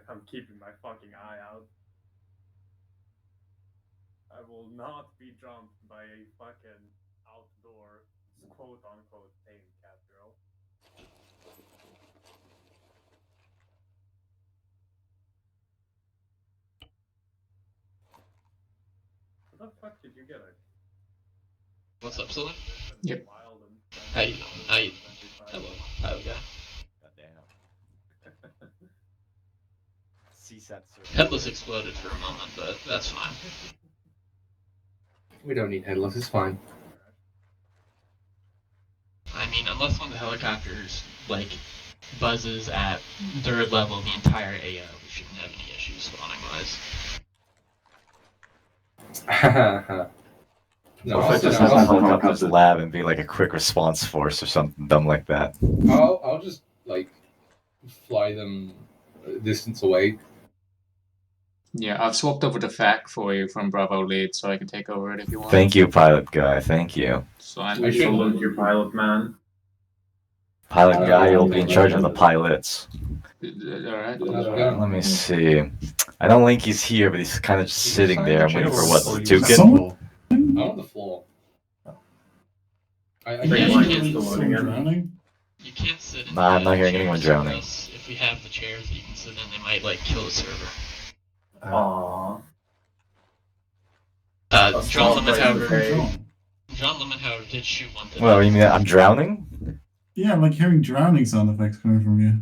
I'm keeping my fucking eye out. I will not be jumped by a fucking outdoor, quote unquote, tame cat girl. What the fuck did you get? What's up, Silly? Yep. How you doing? Hello. How we go? Goddamn. CSAT server. Headless exploded for a moment, but that's fine. We don't need headless, it's fine. I mean, unless one of the helicopters, like, buzzes at 3rd level the entire AO, we shouldn't have any issues spawning-wise. No, what if I just have a helicopter's lab and be like a quick response force or something dumb like that? I'll just, like, fly them a distance away. Yeah, I've swapped over the FAC for you from Bravo lead, so I can take over it if you want. Thank you, pilot guy. Thank you. So I salute your pilot, man. Pilot guy, you'll be in charge of the pilots. Alright. Let me see. I know Linky's here, but he's kind of just sitting there. I'm waiting for what? Tukin? I'm on the floor. You can't sit in Nah, I'm not hearing chairs, anyone drowning. because if we have the chairs that you can sit in, they might, like, kill the server. Aww. John Lemon did shoot one today. Well, you mean I'm drowning? Yeah, I'm like hearing drowning sound effects coming from you.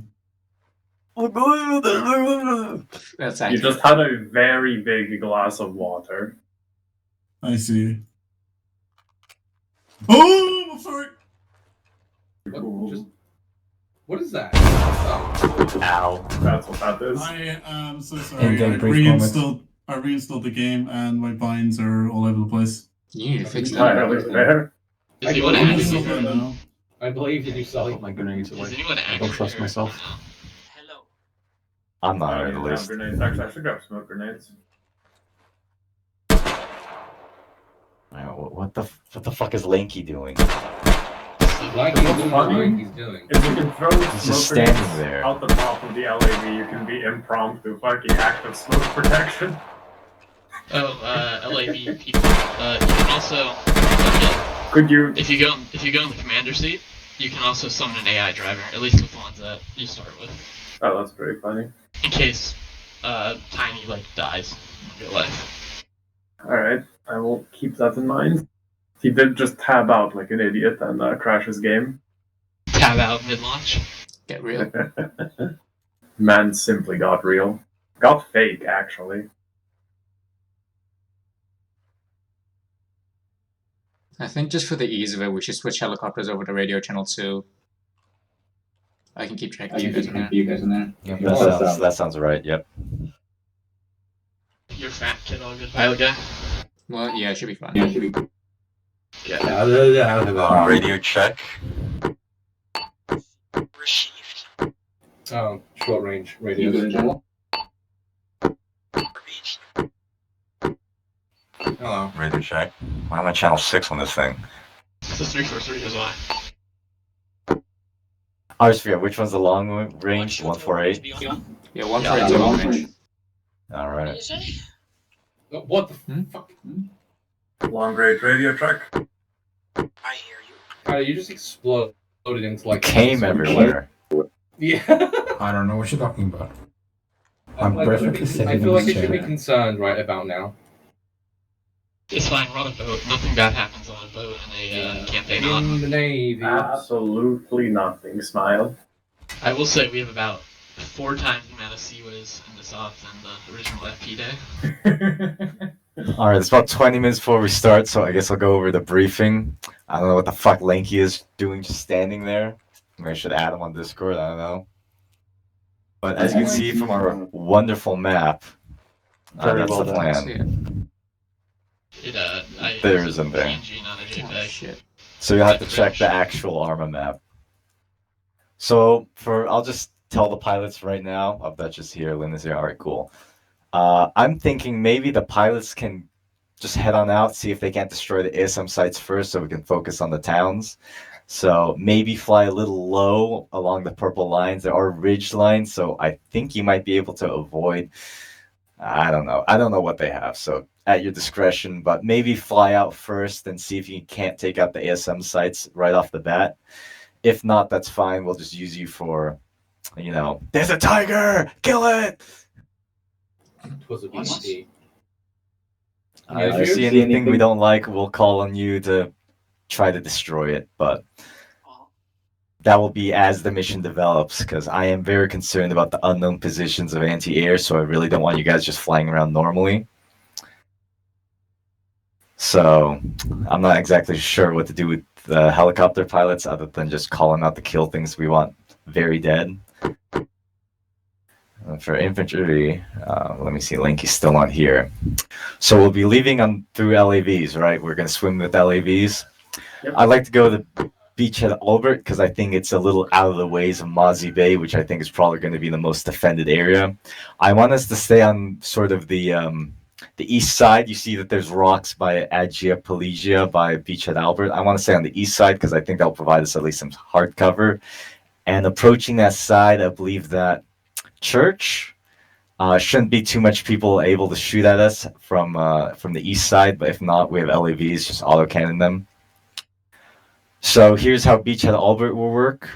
That's You accurate. just had a very big glass of water. I see. Oh, I'm sorry. What is that? Oh. Ow. That's what that is. I am so sorry. I reinstalled the game and my binds are all over the place. You need to fix Entirely that. fair. Is anyone I'm actually still here? there now. I believe you do solid. My grenades Is away. anyone I actually don't trust here? myself. Hello. I'm not I at don't have least. grenades. Actually, I should grab smoke grenades. What the fuck is Lanky doing? Like he's doing what he's doing. If you can throw He's smoke just grenades standing there. out the top of the LAV, you can be impromptu fucking active smoke protection. Oh, LAV people. You can also Could you? if you go in the commander seat, you can also summon an AI driver, at least with the ones that you start with, Oh, that's pretty funny. in case Tiny like dies in real life. Alright, I will keep that in mind. He did just tab out like an idiot and crash his game. Tab out mid-launch. Get real. Man simply got real. Got fake, actually. I think just for the ease of it, we should switch helicopters over to radio channel 2. I can keep checking you guys in there. Yep, that sounds right. Yep. Your fat kid all good. Pilot guy. Well, yeah, it should be fine. Radio check. Received. Oh, short range radio. Hello. Radio check. Why am I channel 6 on this thing? It's a 343 as well. I always forget which one's the long range. 148. Yeah, 148 is long range. All right. What the fuck? Long range radio check. I hear you. How you just exploded into like Came everywhere. Yeah. I don't know what you're talking about. I'm I'm perfectly sitting I feel in like this you should be chair. concerned right about now. It's fine, we're on a boat. Nothing bad happens on a boat in a campaign In on. the Navy. Absolutely nothing, Smile. I will say we have about 4 times the amount of Seaways in this off than the original FP day. All right, it's about 20 minutes before we start, so I guess I'll go over the briefing. I don't know what the fuck Lanky is doing, just standing there. Maybe I should add him on Discord. I don't know. But as you can see from our wonderful map, that's the plan. There isn't there. PNG, not a JPEG. Shit. So you'll have to check the actual ARMA map. So I'll just tell the pilots right now. Oh, Dutch is here, Lynn is here. All right, cool. I'm thinking maybe the pilots can just head on out, see if they can't destroy the ASM sites first, so we can focus on the towns. So maybe fly a little low along the purple lines. There are ridge lines, so I think you might be able to avoid. I don't know. I don't know what they have, so at your discretion. But maybe fly out first and see if you can't take out the ASM sites right off the bat. If not, that's fine. We'll just use you for, there's a tiger, kill it. It was a What? BC. If you see anything we don't like, we'll call on you to try to destroy it. But that will be as the mission develops, because I am very concerned about the unknown positions of anti-air, so I really don't want you guys just flying around normally. So I'm not exactly sure what to do with the helicopter pilots other than just call them out to kill things we want very dead. For infantry, let me see, Linky's still not here. So we'll be leaving through LAVs, right? We're going to swim with LAVs. Yep. I'd like to go to the beach at Albert because I think it's a little out of the ways of Mozzie Bay, which I think is probably going to be the most defended area. I want us to stay on sort of the east side. You see that there's rocks by Agia Pelagia by Beach at Albert. I want to stay on the east side because I think that'll provide us at least some hard cover. And approaching that side, I believe that church shouldn't be too much people able to shoot at us from the east side, but if not, we have LAVs, just autocannon them. So here's how Beach at Albert will work.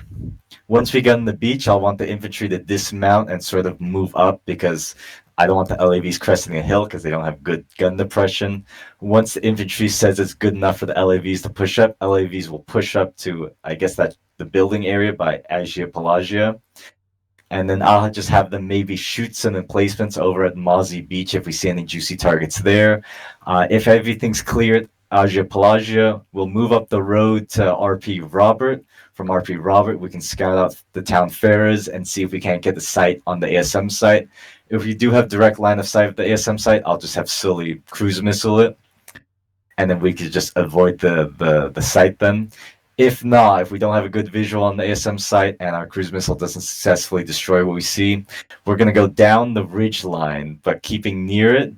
Once we get on the beach, I'll want the infantry to dismount and sort of move up because I don't want the LAVs cresting a hill because they don't have good gun depression. Once the infantry says it's good enough for the LAVs to push up, LAVs will push up to, I guess, that's the building area by Agia Pelagia. And then I'll just have them maybe shoot some emplacements over at Mozzie Beach if we see any juicy targets there. If everything's cleared, Agia Pelagia will move up the road to RP Robert. From RP Robert, we can scout out the town Ferris and see if we can't get the site on the ASM site. If we do have direct line of sight of the ASM site, I'll just have Sully cruise missile it. And then we could just avoid the site then. If not, if we don't have a good visual on the ASM site and our cruise missile doesn't successfully destroy what we see, we're going to go down the ridge line, but keeping near it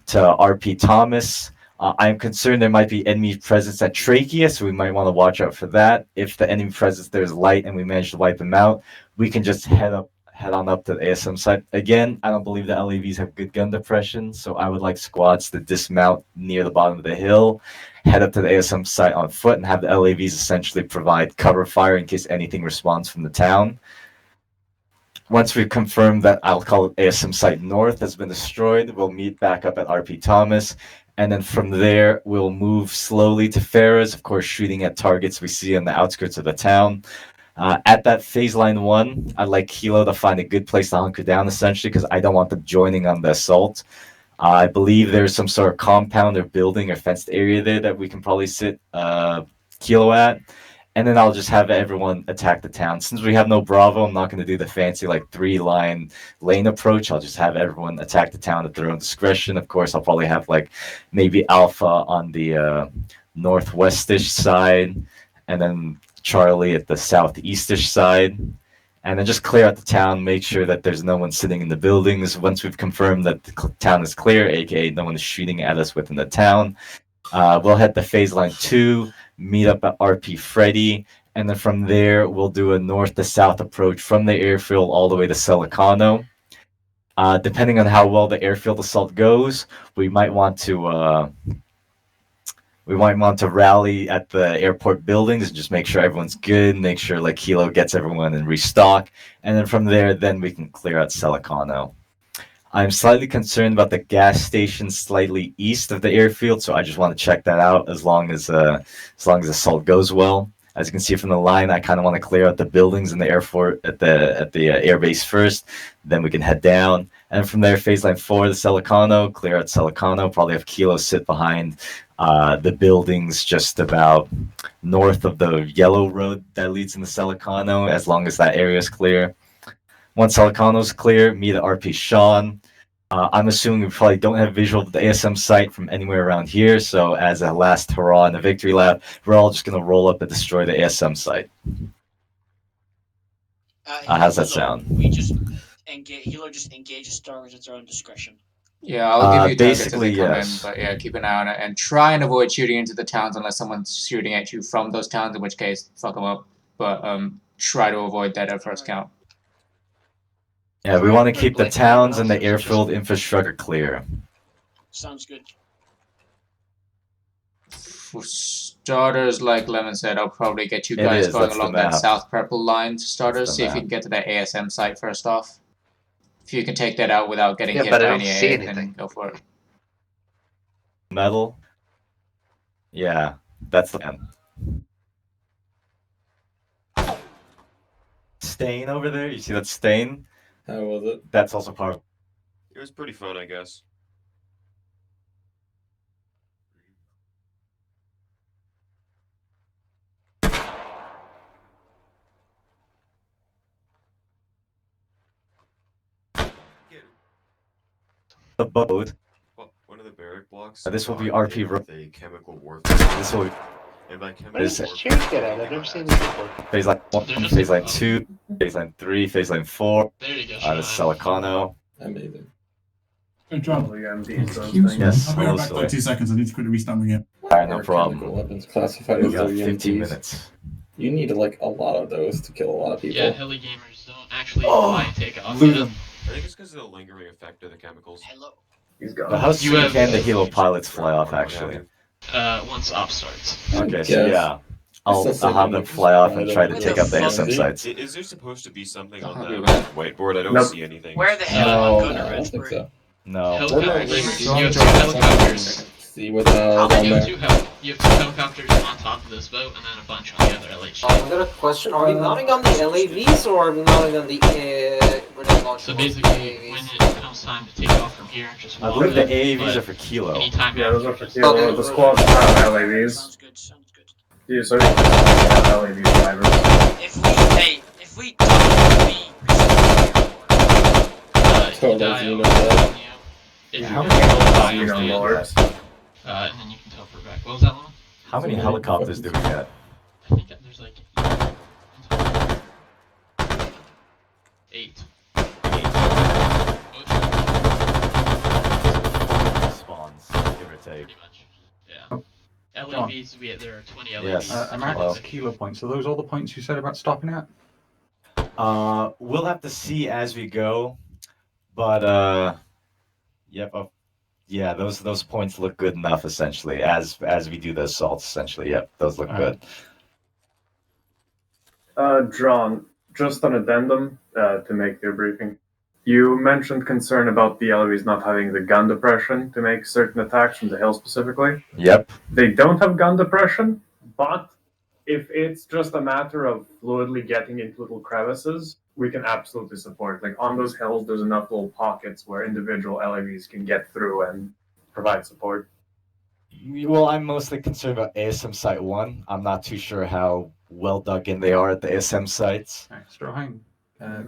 to RP Thomas. I'm concerned there might be enemy presence at Trachea, so we might want to watch out for that. If the enemy presence there is light and we manage to wipe them out, we can just head on up to the ASM site. Again, I don't believe the LAVs have good gun depression, so I would like squads to dismount near the bottom of the hill, head up to the ASM site on foot, and have the LAVs essentially provide cover fire in case anything responds from the town. Once we've confirmed that, I'll call it ASM site north has been destroyed, we'll meet back up at RP Thomas, and then from there, we'll move slowly to Ferris, of course, shooting at targets we see on the outskirts of the town. At that phase line 1, I'd like Kilo to find a good place to hunker down, essentially, because I don't want them joining on the assault. I believe there's some sort of compound or building or fenced area there that we can probably sit Kilo at. And then I'll just have everyone attack the town. Since we have no Bravo, I'm not going to do the fancy 3-line lane approach. I'll just have everyone attack the town at their own discretion. Of course, I'll probably have maybe Alpha on the northwestish side, and then Charlie at the southeastish side. And then just clear out the town, make sure that there's no one sitting in the buildings. Once we've confirmed that the town is clear, aka no one is shooting at us within the town, we'll head to phase line 2, meet up at RP Freddy, and then from there we'll do a north to south approach from the airfield all the way to Celicano. Depending on how well the airfield assault goes, we might want to rally at the airport buildings and just make sure everyone's good, make sure Kilo gets everyone and restock, and then from there, then we can clear out Celicano. I'm slightly concerned about the gas station slightly east of the airfield, so I just want to check that out as long as assault goes well. As you can see from the line, I kind of want to clear out the buildings in the airport at the airbase first, then we can head down. And from there, phase line 4 to Celicano, clear out Celicano, probably have Kilo sit behind the buildings just about north of the yellow road that leads into Celicano, as long as that area is clear. Once Celicano's clear, meet at RP Sean. I'm assuming we probably don't have visual of the ASM site from anywhere around here, so as a last hurrah in the victory lap, we're all just going to roll up and destroy the ASM site. How's that sound? We just engage. Healer just engages targets at their own discretion. Yeah, I'll give you targets as basically, they come yes. in, but yeah, keep an eye on it and try and avoid shooting into the towns unless someone's shooting at you from those towns, in which case, fuck them up. But try to avoid that at first count. Yeah, we want to keep the towns and the airfield infrastructure clear. Sounds good. For starters, like Lemon said, I'll probably get you It guys is, going that's the along that map. south purple line to starters. That's the See if you map. can get to that ASM site first off. If you can take that out without getting Yeah, hit but I by don't any see AA, anything. then go for it. Metal. Yeah, that's the plan. Stain over there. You see that stain? How was it? That's also part of. It was pretty fun, I guess. The boat. One of the barrack blocks. This will be RP. With a chemical warfare. This will. And by What chemical is warfare, this chair get at? I've never seen this before. Phase line 1, phase line 2, phase line 3, phase line 4. There you go. This is Salicano. Amazing. Good job. MDs, those Excuse me. Yes, I'll be right back mostly. for 2 seconds. I need to quickly restart my game. Alright, no Our problem. chemical weapons classified We as got their 15 EMTs. minutes. You need like a lot of those to kill a lot of people. Yeah, heli gamers don't actually Oh, fly and take off. Loot Yeah. them. I think it's because of the lingering effect of the chemicals. Hello. He's But gone. how soon have- can the helo pilots fly off, actually? Once op starts. Okay, so Yes. yeah. I'll Still have them saving fly off and it. try to Where take the out the fuck SM is it? sites. Is there supposed to be something on I'll that do that. whiteboard? I don't Nope. see anything. Where the hell No, am I no, gonna I don't think so. No. Helicopter no, gamers, no, you have two no, helicopters. See what the hell's How on You many? have there. you have two helicopters on top of this boat, and then a bunch on the other LH. I've got a question. Are we mounting on the LAVs or are we mounting on the So basically, when it comes time to take off from here, just I walk believe the up, AAVs but are for kilo. anytime Yeah, those are after, for just- kilo. Okay. The squads have LAVs. Sounds good. Sounds good. Yeah, so have LAV drivers. If we die, we Total you die Xeno over death. If Yeah, you how die, many you Xeno stand, lords. and then you can teleport back. What was that one? How many helicopters do we get? I think there's like 8. Spawns, give or take. Pretty much. Yeah. LAVs, there are 20 LAVs. Yes. America's kilo points. Are those all the points you said about stopping at? We'll have to see as we go, but yep, yeah, those points look good enough essentially as we do the assaults. Essentially, yep, those look good. John, just an addendum to make your briefing. You mentioned concern about the LAVs not having the gun depression to make certain attacks from the hill specifically. Yep. They don't have gun depression, but if it's just a matter of fluidly getting into little crevices, we can absolutely support. Like on those hills, there's enough little pockets where individual LAVs can get through and provide support. Well, I'm mostly concerned about ASM Site 1. I'm not too sure how well dug in they are at the ASM sites. Extra hang.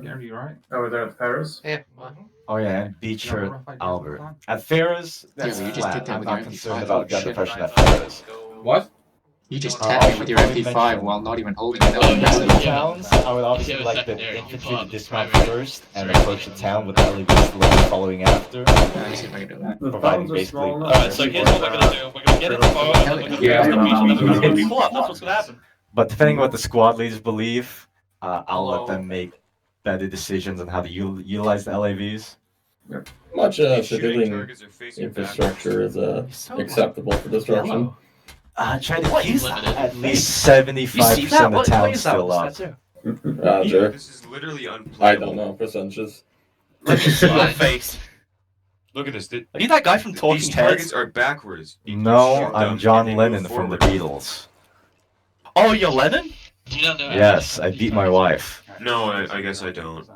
Gary, you alright? Over there at Paris? Yeah. Well, Oh yeah, and Beecher, rough idea Albert. of the time? At Farrah's, that's but you just flat. did that I'm with not your concerned MP5. about gun Shit. depression at Farrah's. What? You just Oh, tapped me with your I should MP5 mention- while not even holding it. Oh, That yeah. was messed up. Towns, I would obviously Yeah, it was like the secondary. You infantry pull to out dismount primary. first and Sorry. approach the town with the LEVs slowly following after. Let me see if I can do that. The Providing towns are basically- small enough. Alright, so here's what we're gonna do. We're gonna get in the boat, and then we're gonna Yeah, use the beach, and then we're gonna yeah. hit people up. That's what's gonna happen. But depending on what the squad leaders believe, I'll let them make better decisions on how to utilize the LAVs. Much Shooting civilian targets are facing infrastructure is So acceptable for destruction. try to What keep is that? at least You see 75% that? of the What town is that? still What's up. that too? Roger. This is literally unplayable. I don't know percentages. Look at your face. Look at this. Are you that guy from Talking These Heads? targets are backwards. You No, shoot I'm them John and they Lennon move from the forward. Beatles. Oh, you're Lennon? Do you not know? Yes, I beat my wife. No, I guess I don't.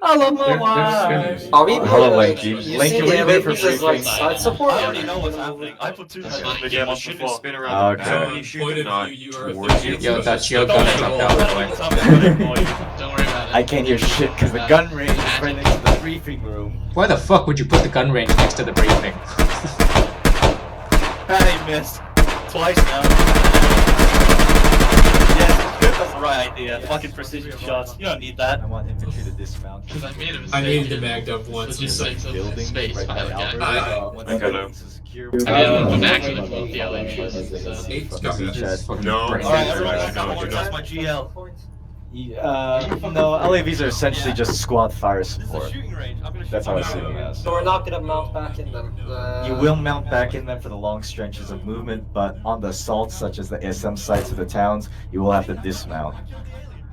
I love my They're wife. skins. are we Hello, mounting? Lanky. You Lanky, see what the are you doing for LAVs as like briefing? side support? I already know what's happening. I put two That's heads in fine. the Yeah, game but once shouldn't before. spin around Okay. the back. You shoot not towards you. Yo, that's your Don't gun make dropped it out, by the roll. way. What's happening, boy? Don't worry about it. I can't hear shit because the gun range is right next to the briefing room. Why the fuck would you put the gun range next to the briefing? Hey, missed. Twice now. Yeah, that's the right idea. Fucking precision shots. You don't need that. I want infantry to dismount. Because I made a mistake. I needed to mag up once. Just makes a Building space right by behind Albert. guy. Once I got the him. buildings are secure, I mean, I'm actually both the LA shoes. No. Alright, everyone back up one time. My GL. No, LAVs are essentially just squad fire This is a support. shooting range. I'm gonna shoot That's how I you see down. them as. So we're not gonna mount back in them. You will mount back in them for the long stretches of movement, but on the assaults, such as the SM sites of the towns, you will have to dismount.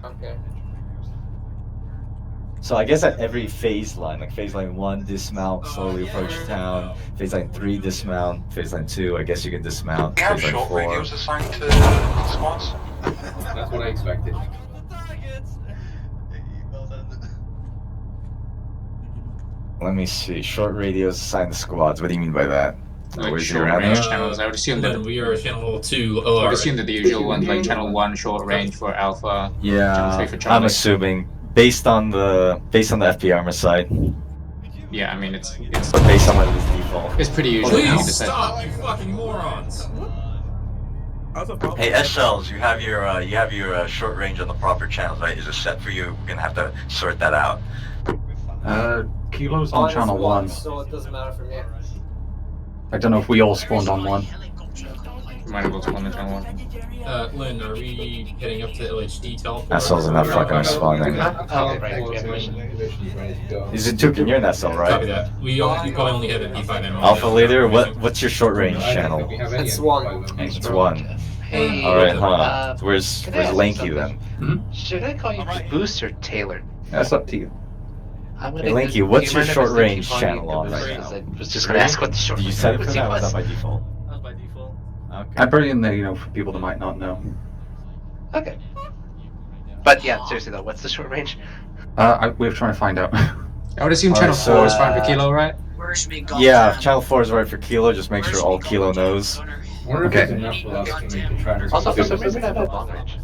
Okay. So I guess at every phase line, like phase line 1, dismount, slowly approach town. Phase line 3, dismount. Phase line 2, I guess you can dismount. We have Phase line short 4. radios assigned to squads. That's what I expected. Let me see. Short radios assigned to squads. What do you mean by that? Like Where's short your range ammo? channels. I would assume that. We are channel 2 I would OR. assume that the usual ones like channel 1 short range for Alpha. Channel 3 Yeah, for Charlie. I'm assuming based on the FPARMA side, Yeah, I mean it's but based on what it is default. it's pretty usual. You Please decide. stop, you fucking morons! Hey, SLs, you have your short range on the proper channels, right? Is it set for you? We're gonna have to sort that out. Kilo's on Mine's channel 1. so it doesn't matter for me. I don't know if we all spawned on 1. Might as well spawn on channel 1. Lynn, are we heading up to LHD teleport? SL's enough fucking responding. Is it Tukin? You're in SL, Copy right? that. We probably only have a P5 ammo. Alpha leader, what's your short range channel? It's 1. It's 1. Hey, Alright, huh. Where's can I ask Lanky you then? should I call you Caboose or Taylor? That's up to you. I'm Hey gonna Lanky, do what's you your mind if I short still range keep calling you channel on Caboose? right 'Cause now? I was just gonna ask what the short Did you set it for frequency that or was was. that by default? That was by default. Okay. I put it in there, for people that might not know. Okay. But yeah, seriously though, what's the short range? We're trying to find out. I would assume Alright, channel 4 is so, fine for Kilo, right? Where should we go? Yeah, if channel 4 is right for Kilo, just make sure all Kilo knows. Okay. Enough for us to make the trackers. Also, for some reason I have long range.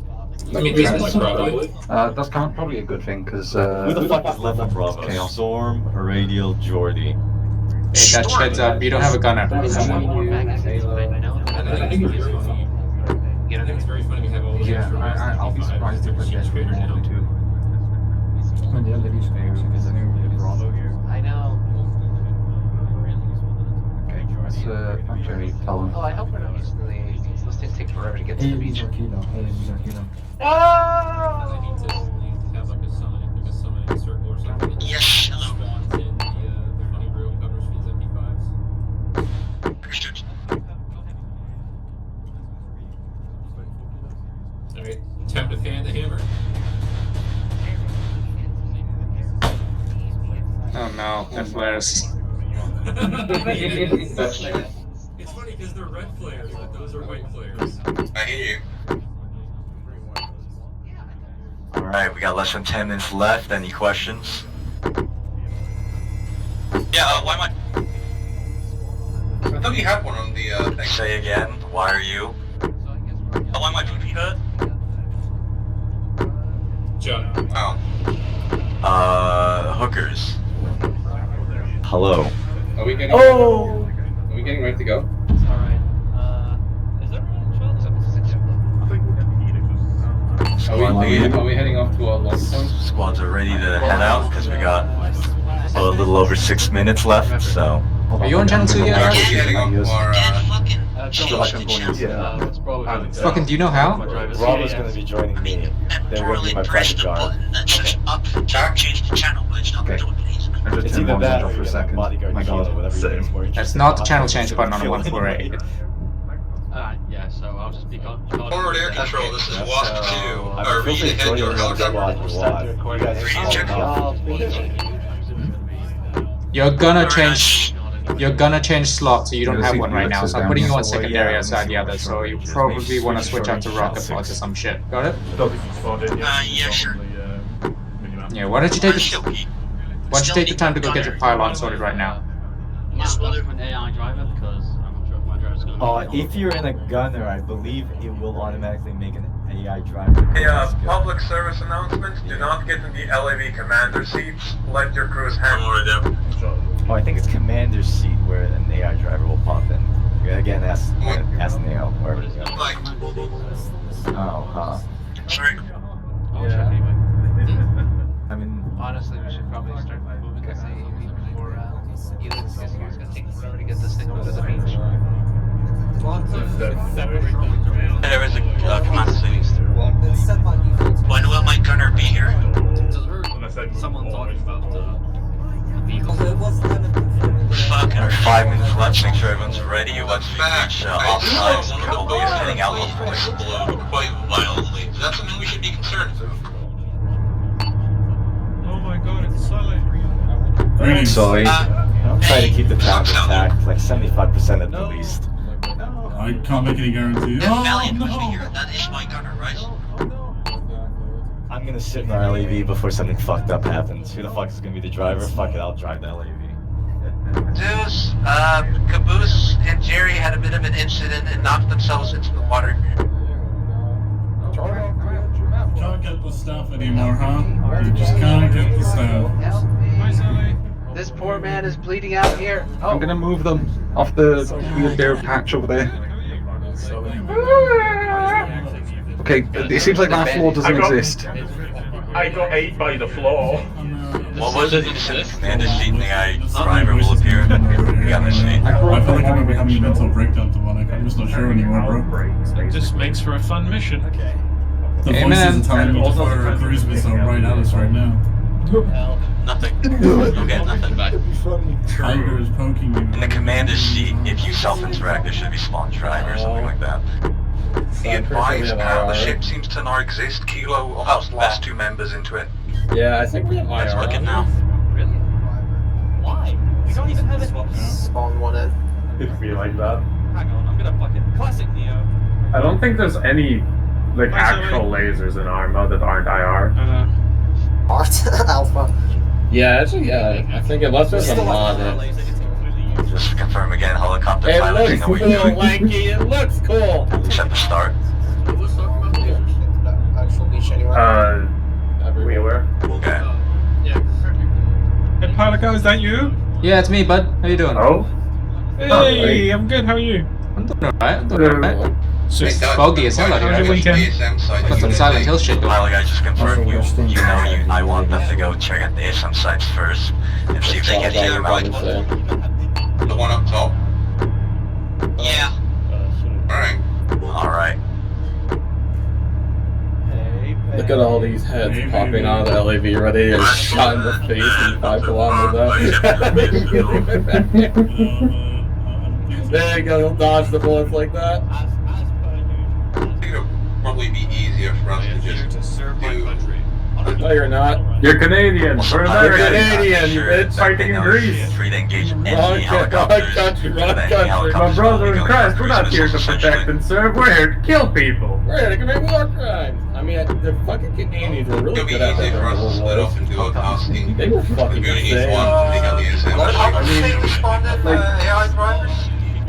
I mean, this probably. That's probably a good thing, because Who the fuck is level Bravo? Chaos. Storm, Radial, Jordy. Hey, that heads up. You don't have a gunner. I think it's very funny we have all those extra I'll be surprised if I get too. Bravo here. I know. Okay, let's actually tell them. Oh, I hope we're not using the AAVs. Those things take forever to get to the beach. I need to have like a summoning circle or something. Yes, hello. Spawns in the funny brew covers for these MP5s. Understood. Alright, time to fan the hammer. Oh no, that flares. It's funny because they're red flares, but those are white flares. I hear you. Alright, we got less than 10 minutes left. Any questions? Yeah, why am I thought you had one on the thing. Say again, why are you? Why am I PP hurt? John. Oh. Hookers. Hello. Are we getting? Oh! Are we getting ready to go? Alright. Is everyone in trouble? Are we heading off to our long point? Squads are ready to head out because we got a little over 6 minutes left, so. Are you on channel 2 yet, Alex? heading off to our, It's probably Fucking, do you know how? Bravo's gonna be joining me. They're gonna be my private guard. Change the channel, but it's not Okay. doing anything. I just It's turned either one that off or for a second. bodyguard My Kilo, god. whatever you guys more That's interested not the in. channel change button on a Kill 148. anyway. yeah, so I'll just be gone. Forward air control, this is Yeah, Wasp so, 2. I Are mean, we feel free to head join to your our own squad helicopter? if you want. You guys are small enough. You're gonna change slots, so you don't Yeah, have see, one right now. Alexis So I'm down putting here. you on So, secondary yeah, outside the let me other, see so what you short range probably is. want to switch out to Short rocket range pods or some shit. Got it? Yeah, sure. Yeah, why don't you take the time to go get your pylon sorted right now? Just whether an AI driver, because I'm not sure if my driver's gonna If you're in a gunner, I believe it will automatically make an AI driver. Hey, public service announcements. Do not get in the LAV commander seats. Let your crews handle them. Oh, I think it's commander's seat where an AI driver will pop in. Again, ask Neil. Wherever you go. Oh, huh. Sorry. I mean, Honestly, we should probably start moving this AEV before either this is going to take forever to get this thing over to the beach. There is a command city. When will my gunner be here? Someone talking about Fuck. There are 5 minutes left. Make sure everyone's ready. Once we reach offside, we'll be heading out hopefully. Explode quite violently. That's something we should be concerned about. Oh my god, it's Sully. Greetings. Sully, try to keep the town intact, like 75% at the least. I can't make any guarantees. If Oh, Valiant must be no! here, that is my gunner, right? I'm gonna sit in our LAV before something fucked up happens. Who the fuck is gonna be the driver? Fuck it, I'll drive the LAV. Deuce, Caboose and Jerry had a bit of an incident and knocked themselves into the water. Can't get the stuff anymore, huh? You just can't get the stuff. This poor man is bleeding out here. Oh, I'm gonna move them off the bare patch over there. Okay, it seems like that floor doesn't exist. I got ate by the floor. What was it? You said the commander seat and the driver will appear. We got the seat. I feel like I might be having a mental breakdown, Demonic. I'm just not sure anymore, bro. It just makes for a fun mission. The voices are telling me to fire a cruise missile right at us right now. Nothing. Okay, nothing back. Tiger is poking me. In the commander's seat, if you self-interact, there should be spawn driver or something like that. The advised the ship seems to not exist. Kilo almost lost 2 members into it. Yeah, I think we have Let's look at now. Really? Why? We don't even have it. Spawn one in. It'd be like that. Hang on, I'm gonna fucking classic Neo. I don't think there's any like actual lasers in ARMA that aren't IR. Art Alpha. Yeah, actually, yeah. I think unless there's a mod. Just to confirm again, helicopter It piloting, looks are we cool, doing? Lanky. It looks cool. Set the start. Actual beach anyway. Wheeler. Okay. Hey, pilot guy, is that you? Yeah, it's me, bud. How you doing? Oh? Hey, I'm good. How are you? I'm doing alright. I'm doing alright. It's foggy as hell out here. How's your weekend? Got some Silent Hill shit going. Pilot guy, just confirm I want them to go check out the ASM sites first and see if they get taken out. The one up top. Yeah. Alright. Look at all these heads popping out of the LAV ready to shot in the face and 5 kilometers out. There you go, dodge the bullets like that. I think it'll probably be easier for us to just do... No, you're not. You're Canadian. We're You're American. Canadian, you bitch. Fighting in Greece. Free to engage any Wrong helicopters. country, wrong Any country. helicopters My brother will be in going Christ, for we're not cruise here to missiles, protect essentially. and serve. We're here to kill people. We're here to commit war crimes. I mean, the fucking Canadians were really It'll be good at easy that for us to during the split war. up and do a tasking. They were fucking Community insane. one to take out the ASM. How do they responded, AI drivers?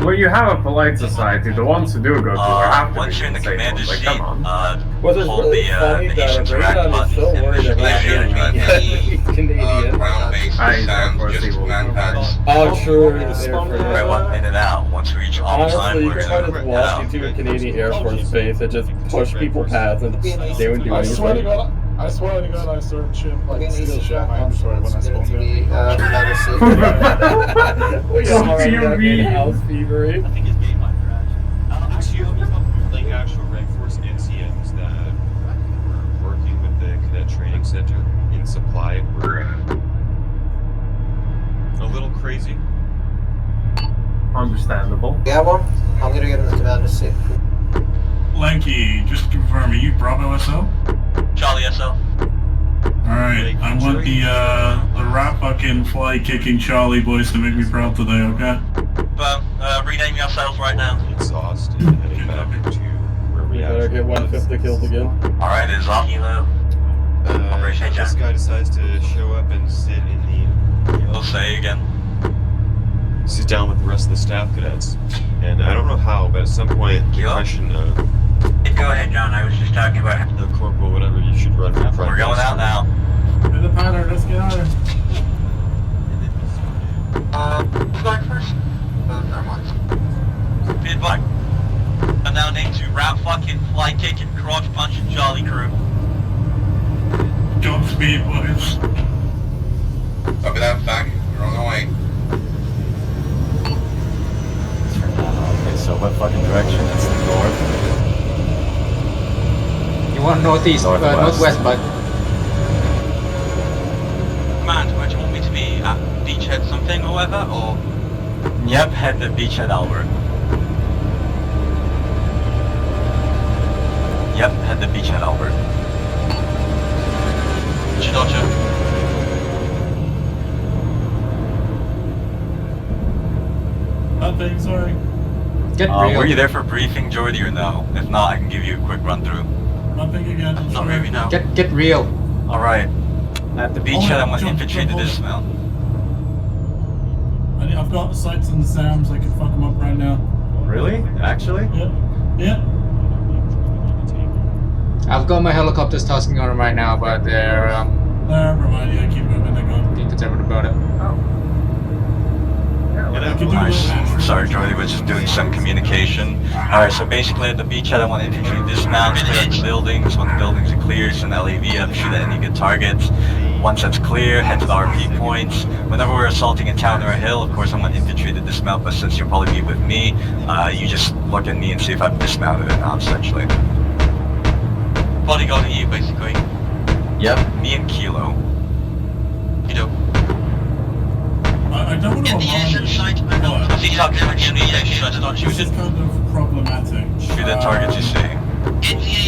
When you have a polite society, the ones who do go to are have to Once be you're in the insane commander's ones. seat, Like, come on. Was it hold really the funny that Asian Radon track is button so and worried push about the being Asian Canadian? Ground-based I sounds, of just course command pads. Oh, sure. Right, one in and out. Once we reach on time, Honestly, you we're could gonna probably just walk into a Canadian Air Force base and just push people past and they wouldn't do anything. I swear to God, I started shit like steal shit in my inventory when I spawned in. We all are in-house thievery. I think his game might crash. Actually, you have like actual Red Force NCMs that were working with the Cadet Training Center in supply were a little crazy. Understandable. Yeah, one. I'm gonna get in the commander's seat. Lanky, just to confirm, are you Bravo SL? Charlie SL. Alright, I want the rat fucking fly kicking Charlie boys to make me proud today, okay? Rename yourselves right now. Exhausted, heading back to where we Better get 150 kills again. Alright, it is off Kilo. Operation this guy decides to show up and sit in the... We'll say again. Sit down with the rest of the staff cadets. And I don't know how, but at some point, the question Go ahead, John. I was just talking about the corporal, whatever, you should run from front. We're going out now. In the pattern, let's get out of Who's going first? Never mind. Feedback. I'm now named 2 rat fucking fly kicking, crotch punching Jolly crew. Godspeed, boys. Copy that, back. We're on our way. Okay, so what fucking direction? It's the north. You want northeast, northwest, bud. Command, where do you want me to be? At Beachhead something or whatever, or? Yep, head to Beachhead Albert. Yep, head to Beachhead Albert. Dodger. Nothing, sorry. Get real. Were you there for briefing, Jordy, or no? If not, I can give you a quick run through. Nothing again. Not maybe now. Get real. Alright. At the beachhead, I want infantry to dismount. I've got the sights and the SAMs, I can fuck them up right now. Really? Actually? Yep. Yep. I've got my helicopters tossing on them right now, but they're Never mind, yeah, keep moving, they're gone. being conservative about it. Sorry, Jordy, we're just doing some communication. Alright, so basically at the beachhead, I want infantry to dismount, clear up the buildings. When the buildings are clear, send LAV up, shoot at any good targets. Once that's clear, head to the RP points. Whenever we're assaulting a town or a hill, of course I want infantry to dismount, but since you'll probably be with me, you just look at me and see if I've dismounted or not, essentially. Bodyguard at you, basically. Yep. Me and Kilo. I don't want to alarm you, but See how communication, not this is shooting. kind of problematic. Shoot at targets you see.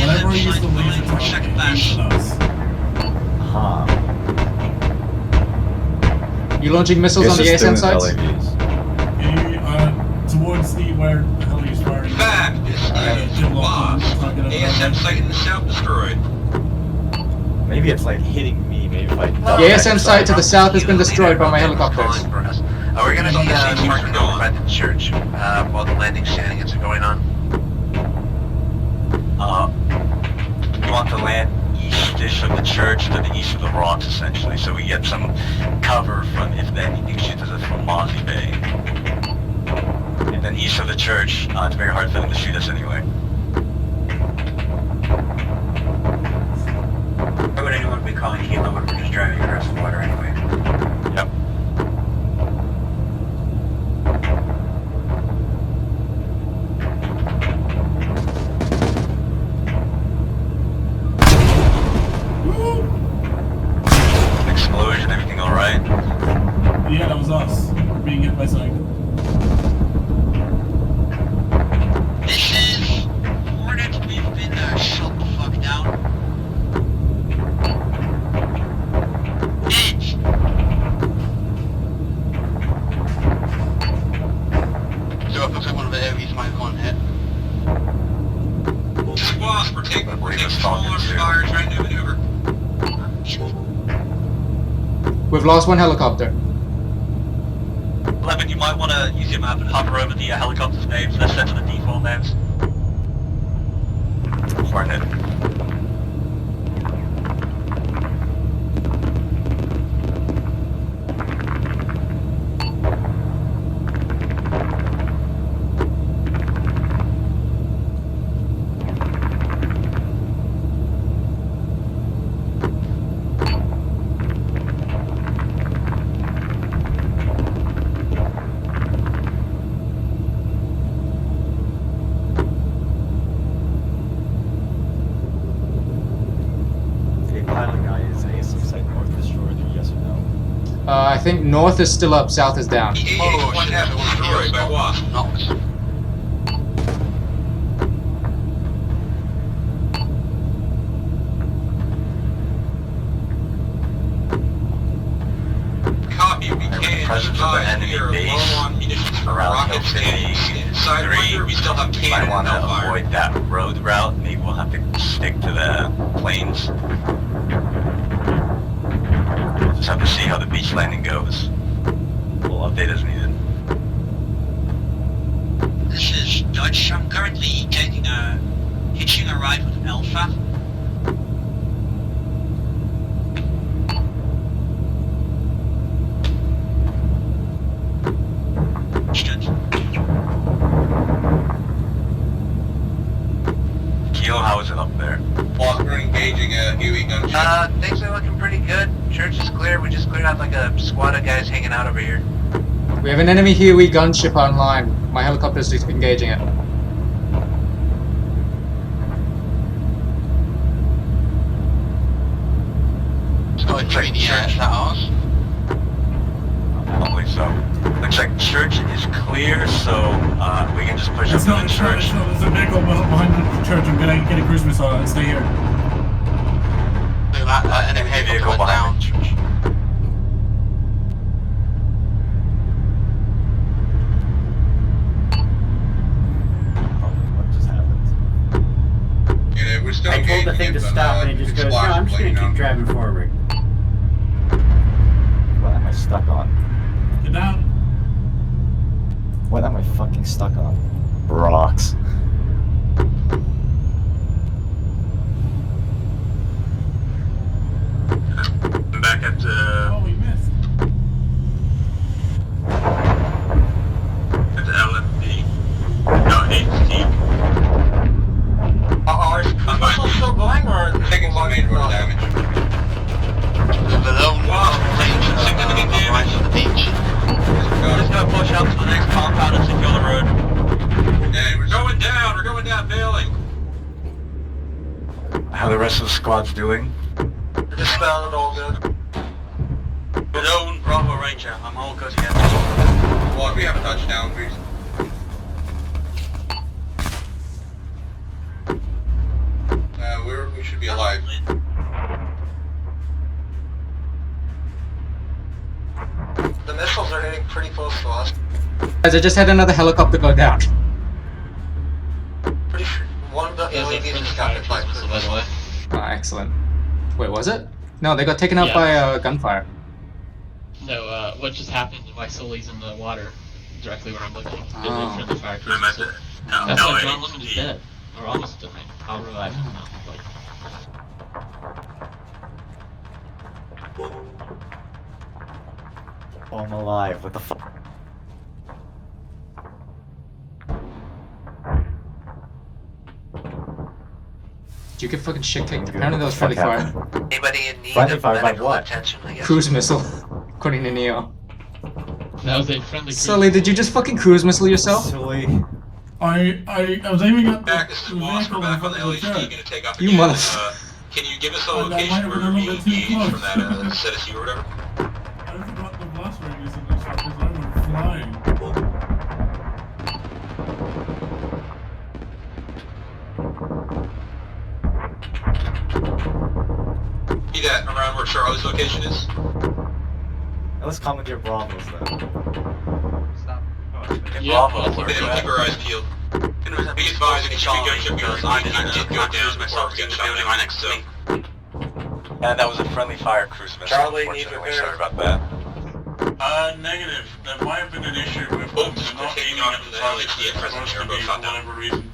Whenever I use the laser target, aim at us. Huh. You launching missiles on the ASM sites? Towards the where the hell he's firing. Fact, this is lost. ASM site in the south destroyed. Maybe it's like hitting me. Maybe if I. The ASM site to the south has been destroyed by my helicopters. We're gonna be parking over by the church while the landing shenanigans are going on. You want to land east-ish of the church to the east of the rocks, essentially, so we get some cover from if anything shoots at us from Mozzie Bay. And then east of the church, it's very hard for them to shoot us anyway. Why would anyone be calling Kilo if we're just driving across the water anyway? Yep. Explosion, everything alright? Yeah, that was us. Being hit by something. This is Hornet, we've been shut the fuck down. Edge! So it looks like one of the AOVs might have gone hit. Squaws, we're taking smaller fire, trying to maneuver. We've lost one helicopter. Levin, you might want to use your map and hover over the helicopter's names. They're set to the default names. Hornet. I think north is still up, south is down. Oh, what happened? Destroyed by Wasp. Copy, we can't Presence of the enemy base around Hill City 3. We still have I cannon want to fire. avoid that road route. Maybe we'll have to stick to the plains. We'll just have to see how the beach landing goes. We'll update as needed. This is Dutch. I'm currently taking hitching a ride with Alpha. squad of guys hanging out over here. We have an enemy Huey gunship online. My helicopter's engaging it. Looks like church. Probably so. Looks like church is clear, so we can just push up to the church. There's a vehicle behind the church. I'm gonna get a cruise missile and stay here. Enemy vehicle behind the church. What just happened? Yeah, we're still I told the thing to stop and it just goes, no, I'm just gonna keep driving forward. What am I stuck on? Get down. What am I fucking stuck on? Rocks. I'm back at Oh, we missed. the LFD. No, HT. Are missiles still going, or Taking some main road damage. significant damage to the beach? We're just gonna push out to the next compound and secure the road. Hey, we're going down, bailing. How the rest of the squad's doing? Dispelled, all good. Zone Bravo Ranger, I'm all good again. Well, we have a touchdown, please. We should be alive. The missiles are hitting pretty close to us. Guys, I just had another helicopter go down. Pretty sure one of the LAVs just got hit by a cruise missile. Oh, excellent. Wait, was it? No, they got taken out Yeah. by gunfire. No, what just happened? My Sully's in the water, directly where I'm looking. Oh. There's a friendly fire cruise I'm at missile. the... That's no, why John Lemon is dead. Or almost dead. I'll revive him now. Like, Oh, I'm alive. What the fuck? Did you get fucking shit kicked? Apparently that was friendly fire. Anybody in need Friendly of fire by medical what? attention, I guess? Cruise missile, according to Neo. that was a friendly cruise Sully, did you just fucking cruise missile yourself? Silly. I was aiming at Back, this is the Boss, we're vehicle in back on front the of the LHD, church. gonna take off You again. motherfucker. Can you give us a I might location have where been a we little bit too engaged close. from that ZSU or whatever? I forgot the blast radius of this because I went flying. Be that around where Charlie's location is? Let's commandeer Bravos then. Yeah, Bravo, that's where Keep you at? our eyes peeled. Be advised, if you should be gunship because I did go down before we get shot down right next to me. And that was a friendly fire cruise missile. Charlie, Unfortunately, need sorry about that. Negative. There might have been an issue with Oops, them we're not taking aiming off at to the the target LHD at they're present. supposed to Airboat be shot for down. whatever reason.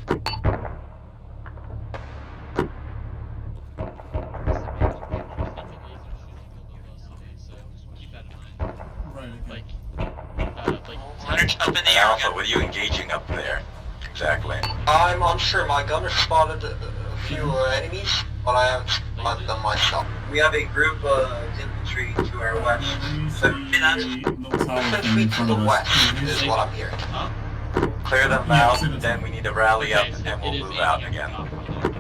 Right, okay. Up in the Alpha, what are you engaging up there? Exactly. I'm unsure. My gunner spotted a few enemies, but I haven't spotted them myself. We have a group of infantry to our west. Infantry to the west is what I'm hearing. Clear them Yeah, out, send it then we need to rally up Okay, so and it we'll is move out aiming again. at the top.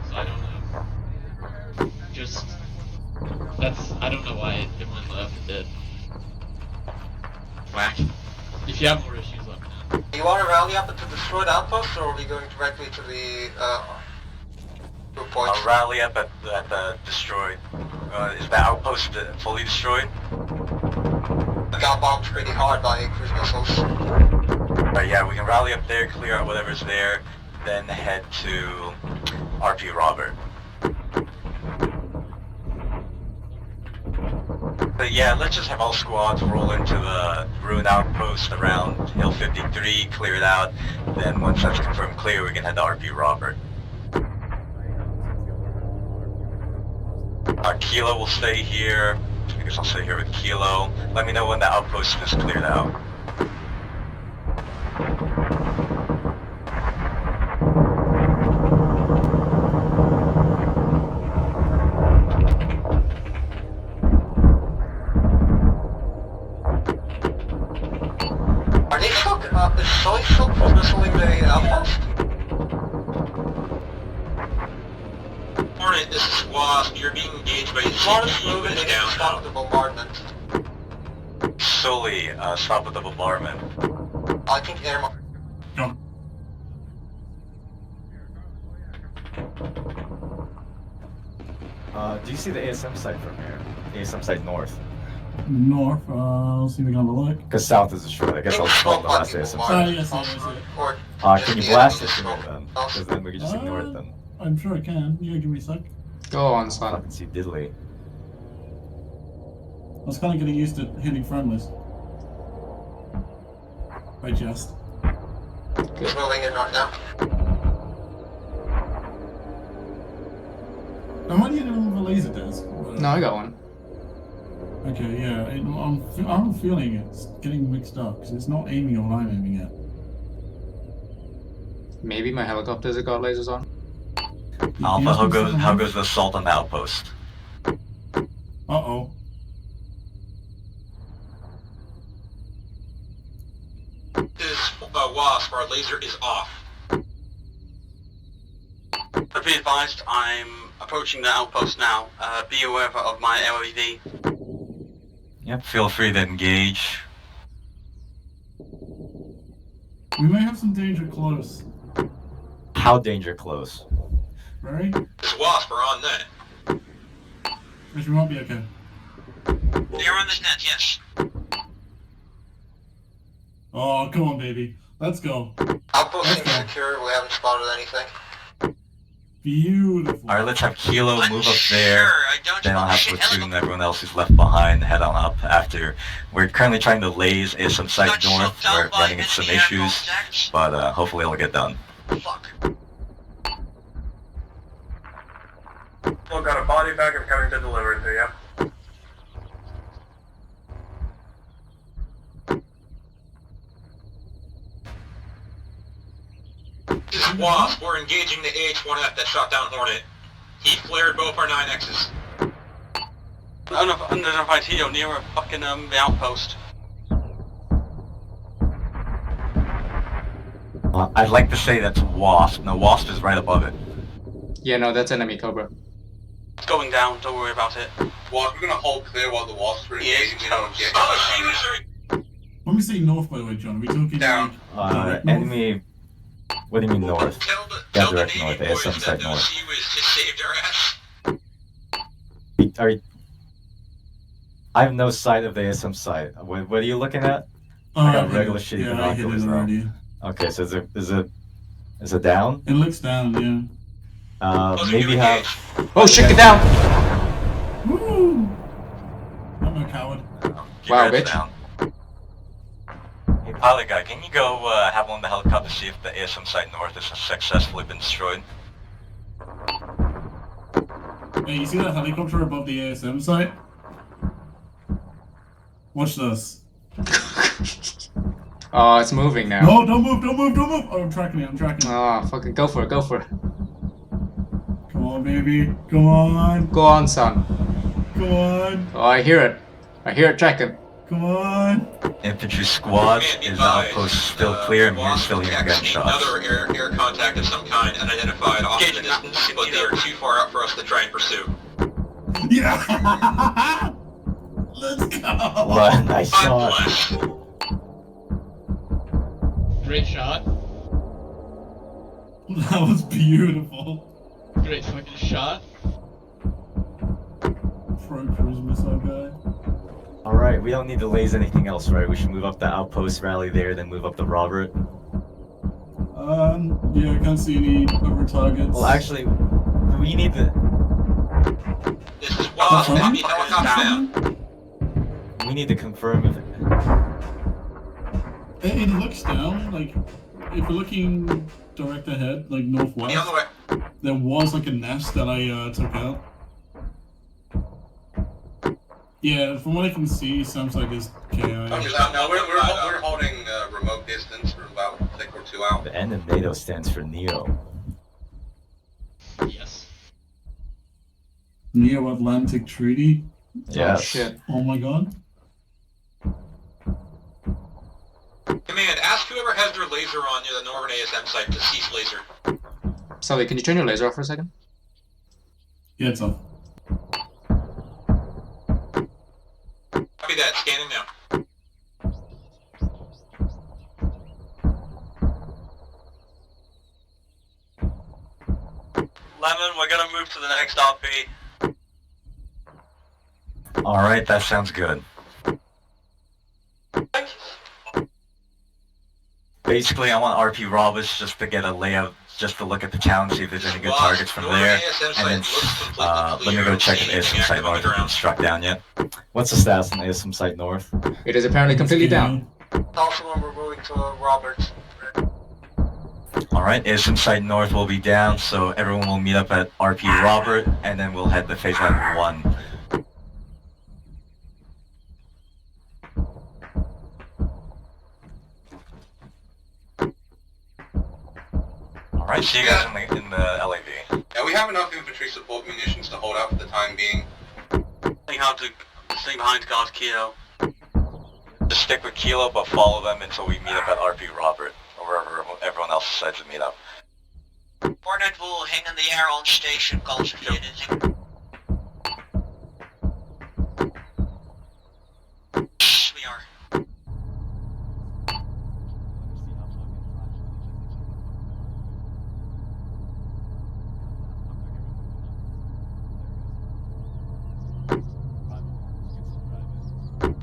So I don't know. Just I don't know why it went left. It did. Whack. If you have more issues, let me know. Do you want to rally up at the destroyed outpost, or are we going directly to the group point? I'll rally up at the destroyed. Is the outpost fully destroyed? I got bombed pretty hard by cruise missiles. Right, yeah, we can rally up there, clear out whatever's there, then head to RP Robert. But yeah, let's just have all squads roll into the ruined outpost around Hill 53, clear it out. Then once that's confirmed clear, we can head to RP Robert. Kilo will stay here. I guess I'll stay here with Kilo. Let me know when the outpost is cleared out. Is Sully still whistling the outpost? Hornet, this is Wasp. You're being engaged by Hornet's moving in to stop the bombardment. Sully, stop with the bombardment. I think air. Do you see the ASM site from here? ASM site north. North, let's see if we can have a look. Because south is destroyed. I guess I'll just call the last ASM Oh, site. yes, I see. Can you blast it to me then? Because then we can just ignore it then. I'm sure I can. Yeah, give me a sec. Go on, son. Fucking see diddly. I was kind of getting used to hitting friendlies. I just. He's moving in right now. Now, why do you know with a laser disc? No, I got one. Okay, yeah. I'm feeling it's getting mixed up because it's not aiming at what I'm aiming at. Maybe my helicopters have got lasers on. Alpha, how goes the assault on the outpost? Uh-oh. This is Wasp. Our laser is off. Be advised, I'm approaching the outpost now. Be aware of my LED. Yep, feel free to engage. We may have some danger close. How danger close? Right? This is Wasp. We're on net. Which won't be okay. They're on this net, yes. Oh, come on, baby. Let's go. Outpost seems secure. We haven't spotted anything. Beautiful. Alright, let's have Kilo move up there. Then I'll have Platoon and everyone else who's left behind head on up after. We're currently trying to laze some site north. We're running into some issues, but hopefully it'll get done. Fuck. Well, got a body bag. I'm coming to deliver it to you. This is Wasp. We're engaging the AH-1F that shot down Hornet. He flared both our 9Xs. Unidentified Helo near a fucking the outpost. I'd like to say that's Wasp. No, Wasp is right above it. Yeah, no, that's enemy Cobra. It's going down, don't worry about it. Wasp, we're gonna hold clear while the Wasps are engaging. We don't get When we say north, by the way, John, are we talking down? Like, Enemy. What do you mean north? Yeah, direct north. ASM site north. Saved our ass. Are you... I have no sight of the ASM site. What are you looking at? I got regular shitty binoculars though. Okay, so is it down? It looks down, yeah. Maybe have. Oh shit, get down! Woo! I'm a coward. Wow, bitch. Down. Hey, pilot guy, can you go have one of the helicopters see if the ASM site north has successfully been destroyed? Hey, you see that helicopter above the ASM site? Watch this. Oh, it's moving now. No, don't move, don't move, don't move! Oh, I'm tracking it, I'm tracking it. Oh, fucking go for it, go for it. Come on, baby. Come on. Go on, son. Come on. Oh, I hear it. I hear it tracking. Come on. Infantry squad, is the outpost still clear? I'm still hearing gunshots. Another air contact of some kind, unidentified, off in the distance, but they are too far out for us to try and pursue. Yeah! Let's go! What? Nice shot. Great shot. That was beautiful. Great fucking shot. Pro cruise missile guy. Alright, we don't need to laze anything else, right? We should move up the outpost, rally there, then move up the Robert. Yeah, I can't see any other targets. Well, actually, we need to... This is Wasp, enemy helicopter. We need to confirm if It looks down, like, if we're looking direct ahead, like northwest, The other way. there was like a nest that I took out. Yeah, from what I can see, sounds like it's KI. No, we're holding remote distance. We're about, I think we're 2 out. the N in NATO stands for NEO. Yes. Neo-Atlantic Treaty? Yes. Oh shit. Oh my god. Command, ask whoever has their laser on near the northern ASM site to cease laser. Sully, can you turn your laser off for a second? Yeah, it's off. Copy that, scanning now. Lemon, we're gonna move to the next RP. Alright, that sounds good. Basically, I want RP Roberts just to get a layout, just to look at the town, see if there's any good targets from there, and then let me go check if ASM Site North has been struck down yet. What's the status on ASM Site North? It is apparently completely down. Also, when we're moving to Roberts. Alright, ASM Site North will be down, so everyone will meet up at RP Robert, and then we'll head to phase level 1. Alright, see you guys in the LAV. Yeah, we have enough infantry support munitions to hold out for the time being. Think how to stay behind God's Kilo. Just stick with Kilo, but follow them until we meet up at RP Robert, or wherever everyone else decides to meet up. Hornet will hang in the air on station, calls if you anything. We are.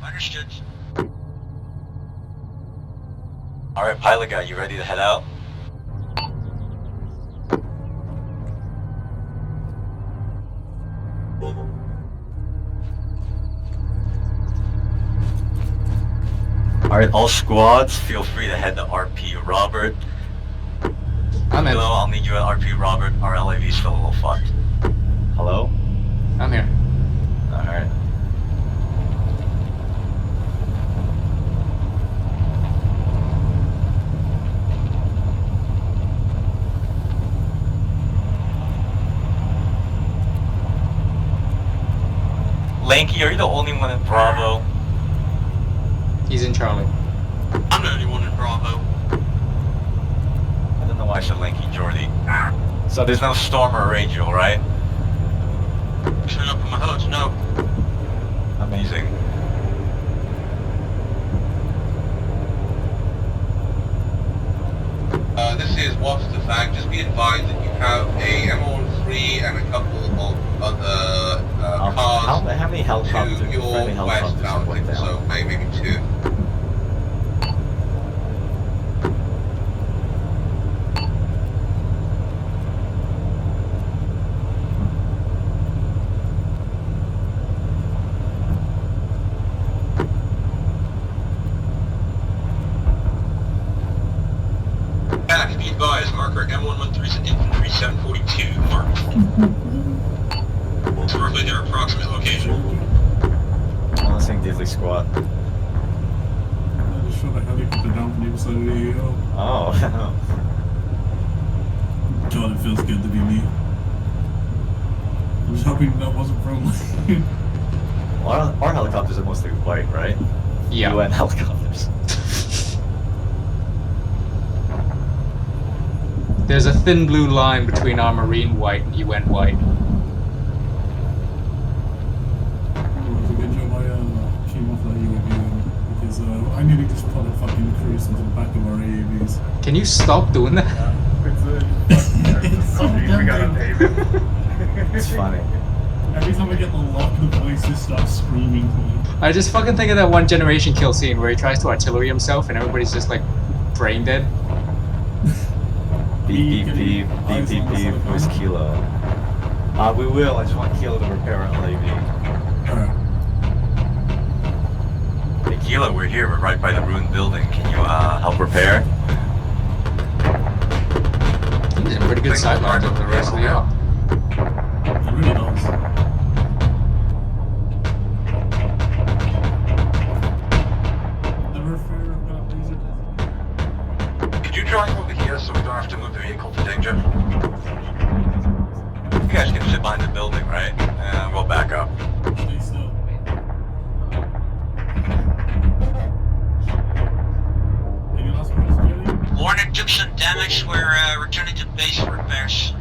Understood. Alright, pilot guy, you ready to head out? Alright, all squads, feel free to head to RP Robert. I'm in. Hello, I'll meet you at RP Robert. Our LAV's still a little fucked. Hello? I'm here. Alright. Lanky, are you the only one in Bravo? He's in Charlie. I'm the only one in Bravo. I don't know why I said Lanky Jordy. So there's no Storm or Rachel, right? Shut up in my HUDs, no. Amazing. This is what's the fact. Just be advised that you have a M13 and a couple of other cars how many helicopters? to your friendly west helicopters went mountain, down? so maybe 2. Back, be advised, marker M113's infantry 742 marked. It's roughly their approximate location. I'm saying Diddley Squad. I just shot a helicopter down from the other side of the AO. Oh. God, it feels good to be me. I was hoping that wasn't from. Our helicopters are mostly white, right? Yeah. UN helicopters. There's a thin blue line between our marine white and UN white. It was a good job I came off that UAV then, because I nearly just put a fucking cruise into the back of our AAVs. Can you stop doing that? It's so We gotta pay tempting. it. It's funny. Every time I get the lock, the voice just starts screaming to me. I just fucking think of that one Generation kill scene where he tries to artillery himself and everybody's just like brain dead. Beep, beep, beep, beep, beep, beep. Where's Kilo? We will. I just want Kilo to repair our LAV. Hey Kilo, we're here. We're right by the ruined building. Can you help repair? He's in pretty good sidelines of the rest of the yacht. It really does. Never fear of that laser. Could you drive over here so we don't have to move the vehicle to danger? You guys can sit behind the building, right? And we'll back up. Stay still. damaged. We're returning to base for repairs.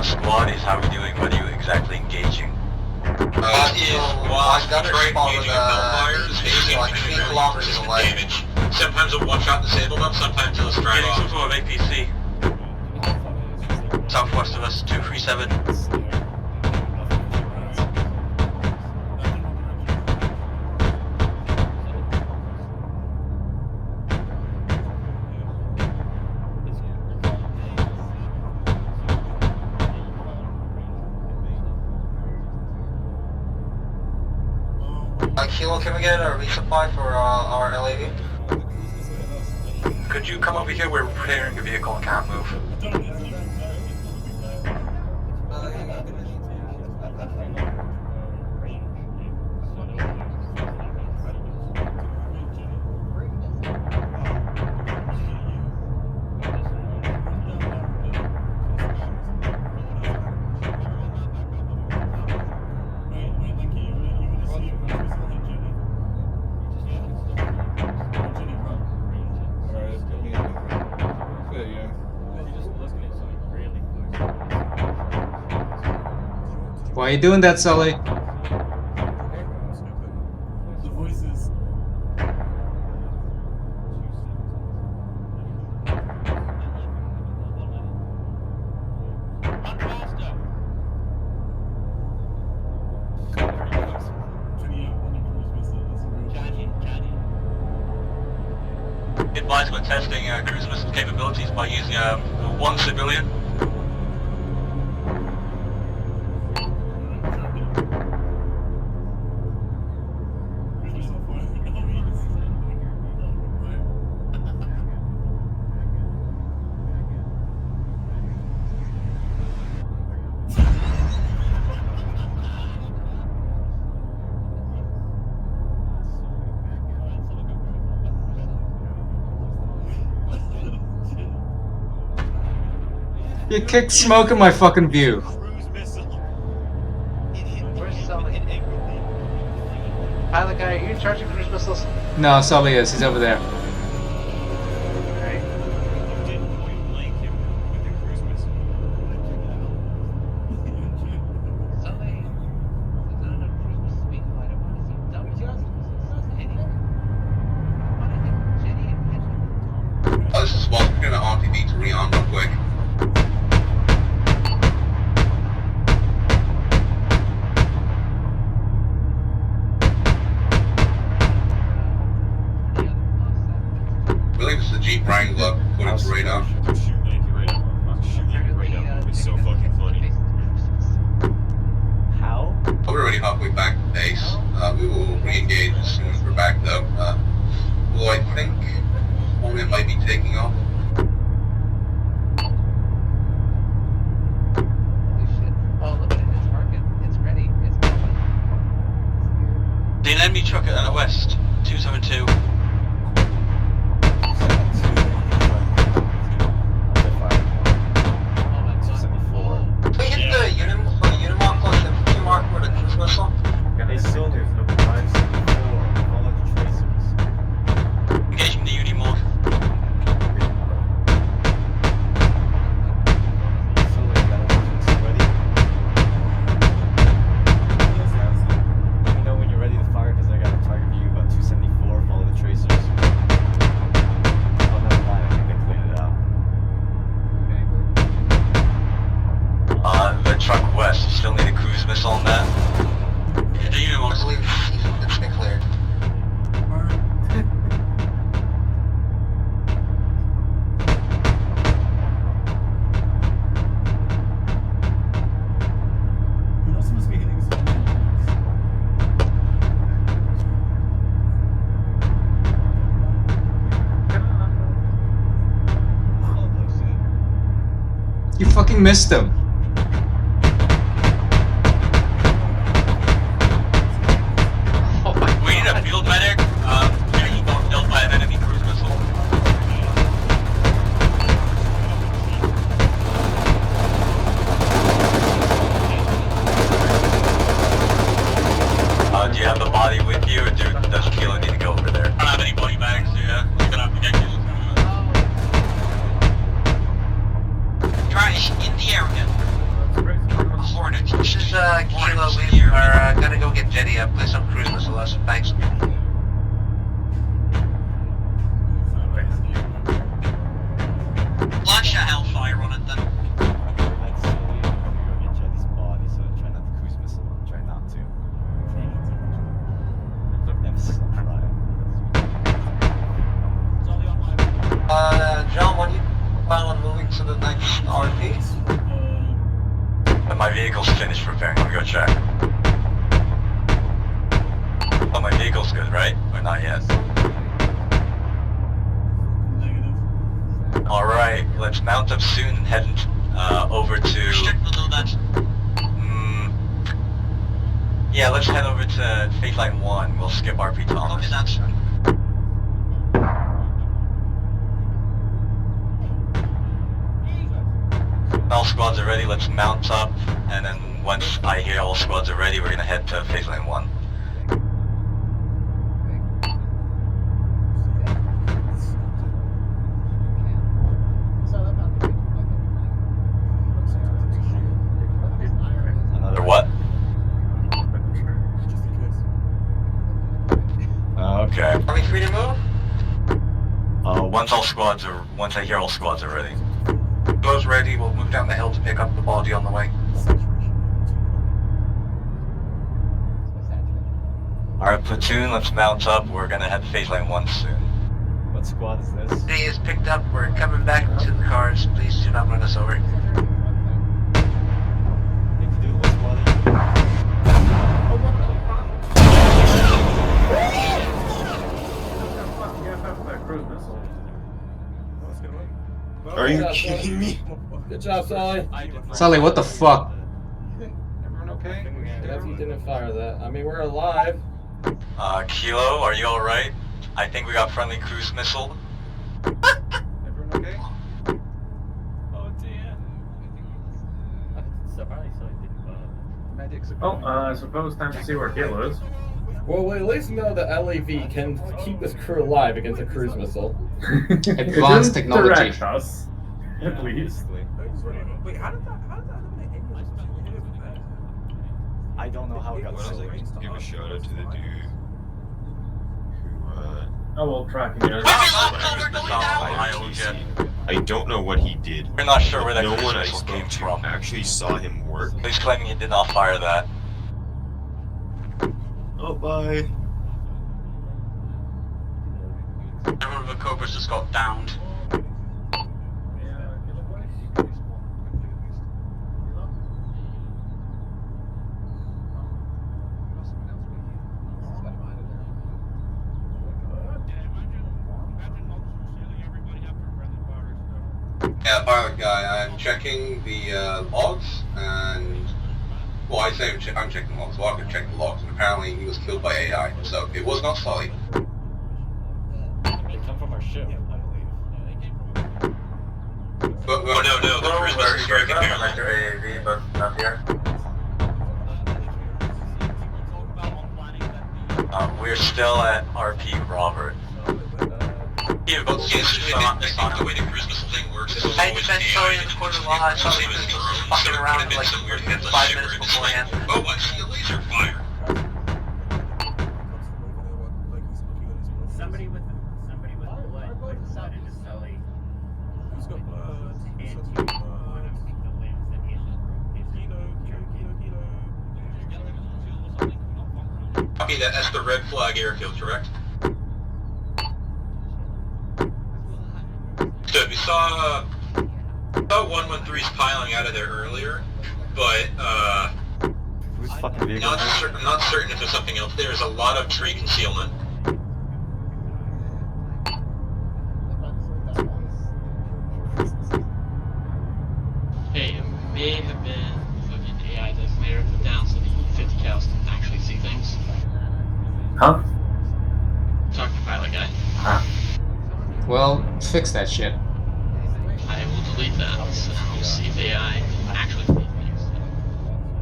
Squad is how we doing? What are you exactly engaging? I got a spot with like 3 kilometers away. Sometimes a one-shot disable them, sometimes it'll strike off. From APC. Southwest of us, 237. Kilo, can we get a resupply for our LAV? Could you come over here? We're preparing a vehicle and can't move. Why are you doing that, Sully? The voices. Advise we're testing cruise missile capabilities by using one civilian. You kicked smoke in my fucking view. Where's Sully? Pilot guy, are you in charge of cruise missiles? No, Sully is. He's over there. Oh, this is what we're gonna RTB to rearm real quick. I believe it's the Jeep Wrangler, according to radar. It's so fucking funny. How? We're already halfway back to base. We will re-engage as soon as we're back though. Well, I think Hornet might be taking off. Oh, look at it. It's working. It's ready. It's going. The enemy truck at the west, 272. We hit the Unimog plus infantry mark with a cruise missile. They still do. Look at 574. Follow the tracers. Engaging the Unimog. Let me know when you're ready to fire because I got a target view about 274. Follow the tracers. Oh, never mind. I think they cleared it out. The truck west, you still need a cruise missile on that. The Unimog. I believe it's been cleared. You fucking missed him. We need a field medic. He got killed by an enemy cruise missile. Do you have the body with you, or does Kilo need to go over there? I don't have any body bags, so yeah, you're gonna have to get Kilo. Right, in the area. Hornet. This is Kilo. We are gonna go get Jetty up. Play some cruise missile lesson. Thanks. Launch a Hellfire on it then. John, when you plan on moving to the next RP? My vehicle's finished repairing. Let me go check. Oh, my vehicle's good, right? Or not yet? Alright, let's mount up soon and head over to... yeah, let's head over to Phase Line 1. We'll skip RP Thomas. Okay, that's... All squads are ready, let's mount up, and then once I hear all squads are ready, we're gonna head to Phase Line 1. Another what? Okay. Are we free to move? Once I hear all squads are ready. Those ready, we'll move down the hill to pick up the body on the way. Alright, platoon, let's mount up. We're gonna head to Phase Line 1 soon. What squad is this? Day is picked up. We're coming back to the cars. Please do not run us over. Are you kidding me? Good job, Sully. Sully, what the fuck? Everyone okay? Yes, you didn't fire that. I mean, we're alive. Kilo, are you alright? I think we got friendly cruise missile. Everyone okay? Oh dear. Oh, I suppose time to see where Kilo is. Well, we at least know that LAV can keep this crew alive against a cruise missile. Advanced technology. Direct us, at least. Wait, how did that I don't know how it got so late. Give a shout out to the dude who, Oh, well, tracking it. I don't know what he did. We're not sure where that no cruise one I missile came spoke to from. actually saw him work. He's claiming he did not fire that. Oh, bye. Everyone with a Cobras just got downed. Yeah, pilot guy, I'm checking the logs, and well, I say I'm checking logs. Well, I could check the logs, and apparently he was killed by AI, so it was not Sully. They come from our ship, I believe. But, no, the cruise missile striking AAV, but not here. We're still at RP Robert. Yeah, but I think the way the cruise missile thing works is I spent Sully in the quarter while I saw him fucking around like 5 minutes beforehand. Oh, I see a laser fire. Somebody with blood put blood into Sully. Who's got blood? Copy that. That's the red flag airfield, correct? So we saw 113's piling out of there earlier, but Who's fucking vehicle? not certain if there's something else. There's a lot of tree concealment. may have been fucking AI designator put down so the 50 cows can actually see things. Huh? Talking to pilot guy. Well, fix that shit. I will delete that, and we'll see if AI can actually see things.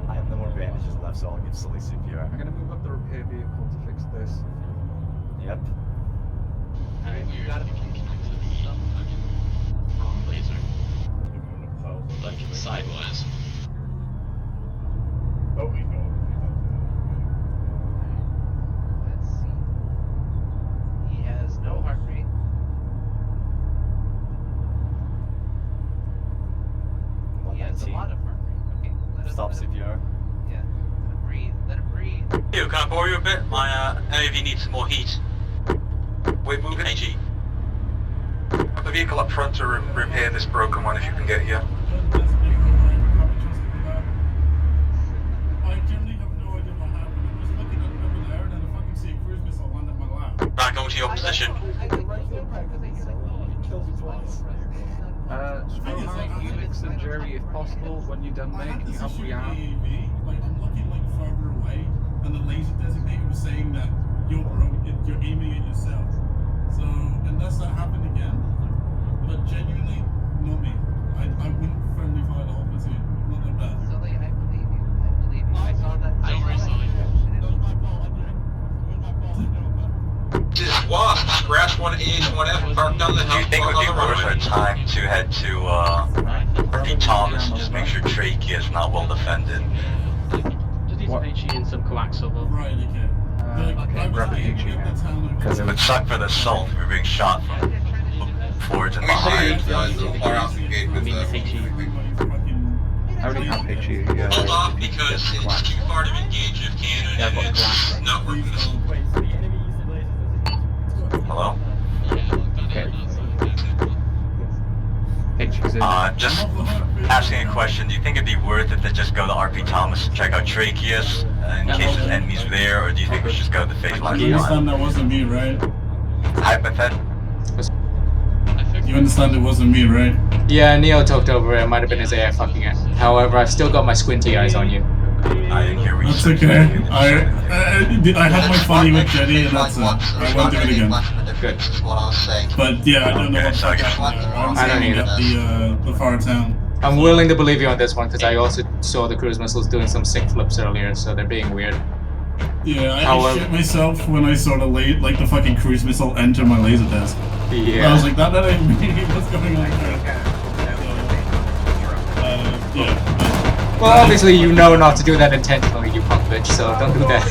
I have no more bandages left, so I'll give Sully CPR. I'm gonna move up the repair vehicle to fix this. Yep. Alright, we gotta connect to the fucking wrong laser. Like sidewise. Oh, we go. Let's see. He has no heart rate. He has a lot of heart rate. Okay, Stop CPR. Yeah, let him breathe. Let him breathe. Can I borrow you a bit? My AAV needs some more heat. We're moving. AG. The vehicle up front to repair this broken one if you can get here. I generally have no idea what happened. I was looking at over there and then I fucking see a cruise missile land at my lap. Back over to your position. Felix and Jerry, if possible, when you're done, mate, can you help me out? Like, I'm looking like further away, and the laser designator was saying that you're aiming at yourself. So unless that happened again, but genuinely, not me. I wouldn't friendly fire the whole platoon. Not that bad. Sully, I believe you. I believe you. I saw that. Don't worry, Sully. Just wasp, scratch 1A, 1F, park down the Do you think it would be worth our time to head to Pete Thomas and just make sure Trachea is not well defended? Just need some HE and some coaxial. Right, okay. Because it would suck for the assault if we were being shot from forwards and behind. so far out the gate with I already have HE. Hold off because it's too far to engage if Canada is not working this. Hello? Okay. Just asking a question. Do you think it'd be worth it to just go to RP Thomas and check out Tracheus in case there's enemies there, or do you think we should just go to the phase line? You understand that wasn't me, right? You understand it wasn't me, right? Yeah, Neo talked over it. It might have been his AI fucking it. However, I've still got my squinty eyes on you. I didn't hear That's okay. I had my funny with Jenny, and that's it. I won't do it again. Good. But yeah, I don't know what's I don't either. The far town. I'm willing to believe you on this one because I also saw the cruise missiles doing some sick flips earlier, so they're being weird. Yeah, I shit myself when I saw the fucking cruise missile enter my laser desk. Yeah. I was like, that ain't me. What's going on there? Yeah. Well, obviously you know not to do that intentionally, you punk bitch, so don't do that.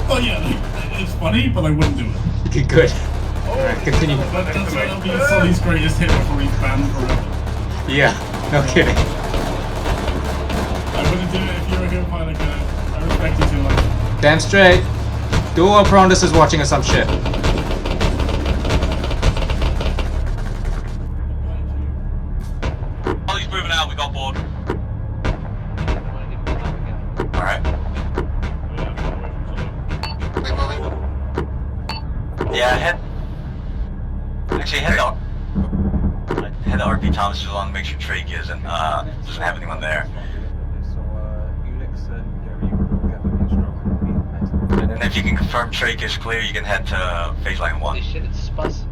Oh yeah, it's funny, but I wouldn't do it. Okay, good. Alright, continue. That's why I'll be Sully's greatest hit before he's banned forever. Yeah, no kidding. I wouldn't do it if you were here, pilot guy. I respect you too much. Damn straight. Duo Prondus is watching us some shit. Oh, he's moving out, we got board. Alright. Yeah, head to RP Thomas just want to make sure Trachea isn't doesn't have anyone there. And if you can confirm Trachea is clear, you can head to phase line 1. Holy shit, it's Spus.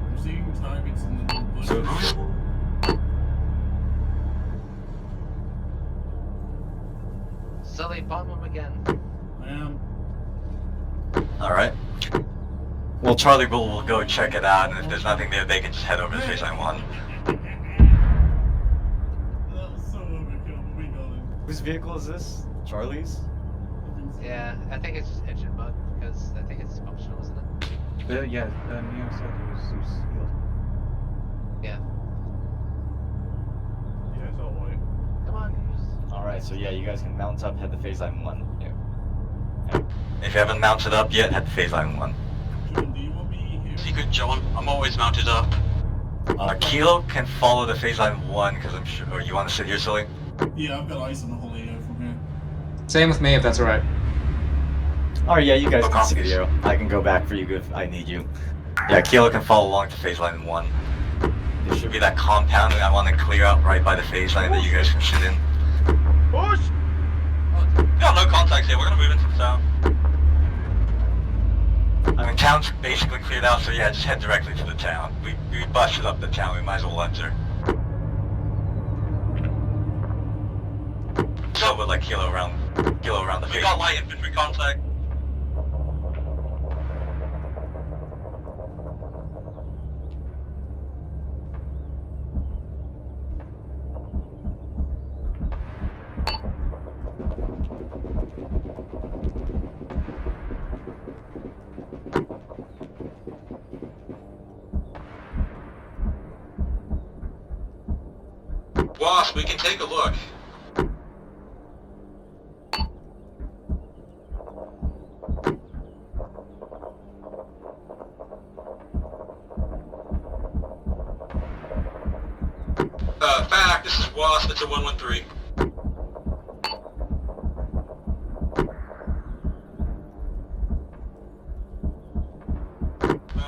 I'm seeing targets in the little bushes. Sully, bomb him again. I am. Alright. Well, Charlie will go check it out, and if there's nothing there, they can just head over to phase line 1. That was so overkill, but we got it. Whose vehicle is this? Charlie's? Yeah, I think it's just engine bug because I think it's functional, isn't it? Yeah, Neo said it was sealed. Yeah. Yeah, it's all white. Come on. Alright, so yeah, you guys can mount up, head to phase line 1. Yeah. If you haven't mounted up yet, head to phase line 1. John, do you want me here? Secret John, I'm always mounted up. Kilo can follow the phase line 1, because I'm sure, or you want to sit here, Sully? Yeah, I've got ice on the whole AO from here. Same with me if that's alright. Alright, yeah, you guys can copies. sit here. I can go back for you if I need you. Yeah, Kilo can follow along to phase line 1. There should be that compound that I want to clear up right by the phase line that you guys can sit in. Push! Yeah, no contacts here. We're gonna move into the town. I mean, town's basically cleared out, so yeah, just head directly to the town. We busted up the town, we might as well enter. So with like kilo around the We face. got light infantry contact. Boss, we can take a look. Fact, this is Wasp, it's a 113.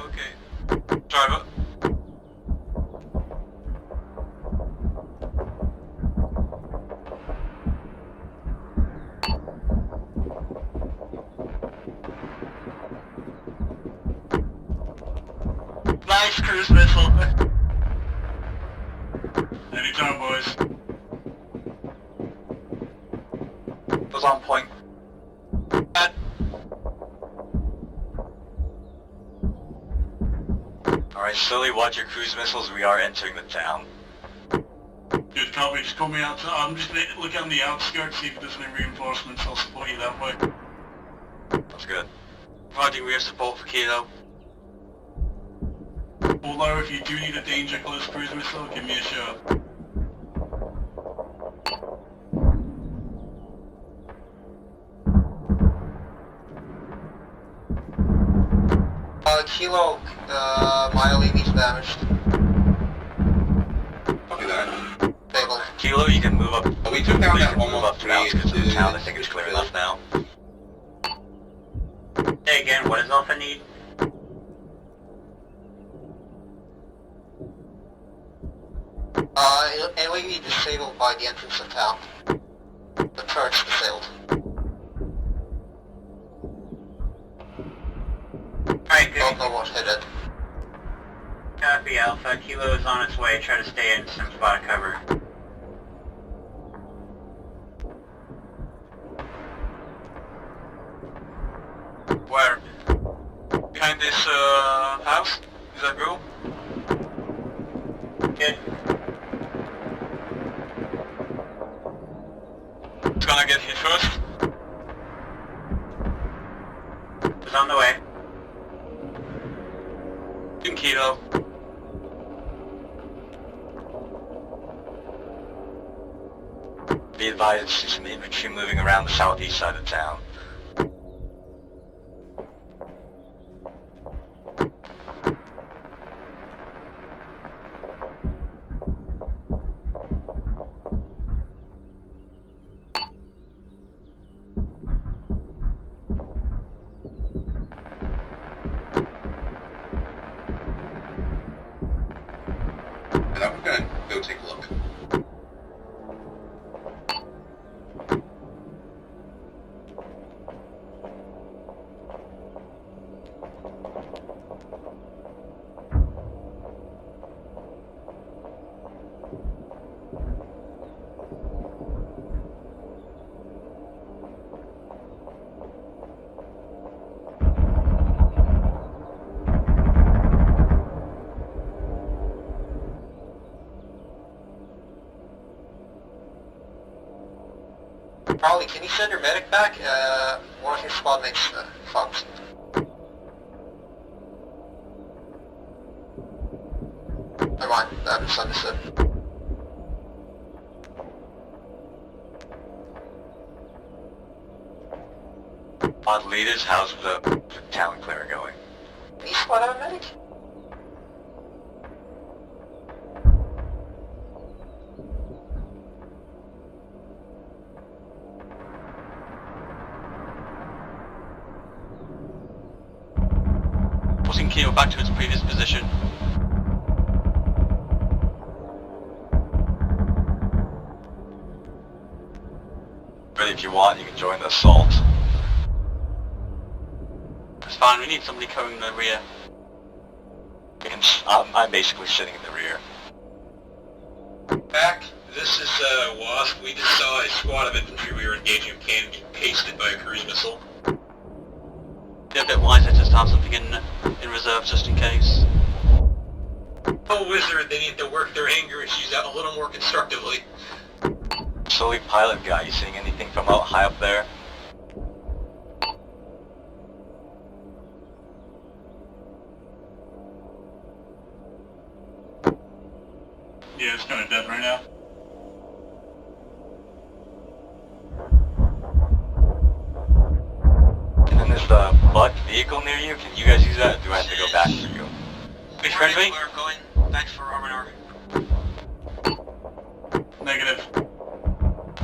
Okay. Driver. Nice cruise missile. Anytime, boys. Was on point. Alright, slowly watch your cruise missiles, we are entering the town. Good copy, just call me out. I'm just gonna look on the outskirts, see if there's any reinforcements. I'll support you that way. That's good. Providing rear support for Kilo. Although if you do need a danger close cruise missile, give me a shout. Kilo, my LEV's damaged. Copy that. Stable. Kilo, you can move up. We took down that move up to the outskirts of the town. I think it's clear enough now. Hey again, what does Alpha need? LEV disabled by the entrance of town. The turret's disabled. Alright, good. Don't know what hit it. Copy, Alpha. Kilo is on its way. Try to stay in some spot of cover. Where? Behind this, house? Is that cool? Okay. It's gonna get hit first. It's on the way. In Kilo. Be advised, see some infantry moving around the southeast side of town. And I'm gonna go take a look. Probably, can you send your medic back? One of your squad mates fucked. Never mind, I misunderstood. Odd leaders, how's the town clear going? Can you squad out a medic? Forcing Kilo back to its previous position. But if you want, you can join the assault. It's fine, we need somebody covering the rear. I'm basically sitting in the rear. Back, this is Wasp. We just saw a squad of infantry we were engaging can be pasted by a cruise missile. They're a bit wiser just to have something in reserve just in case. Oh, Wizard, they need to work their anger issues out a little more constructively. Slowly, pilot guy, you seeing anything from out high up there? Yeah, it's kind of dead right now. And then there's the buck vehicle near you. Can you guys use that, or do I have to go back for you? Which friendly? We're going back for R&R. Negative.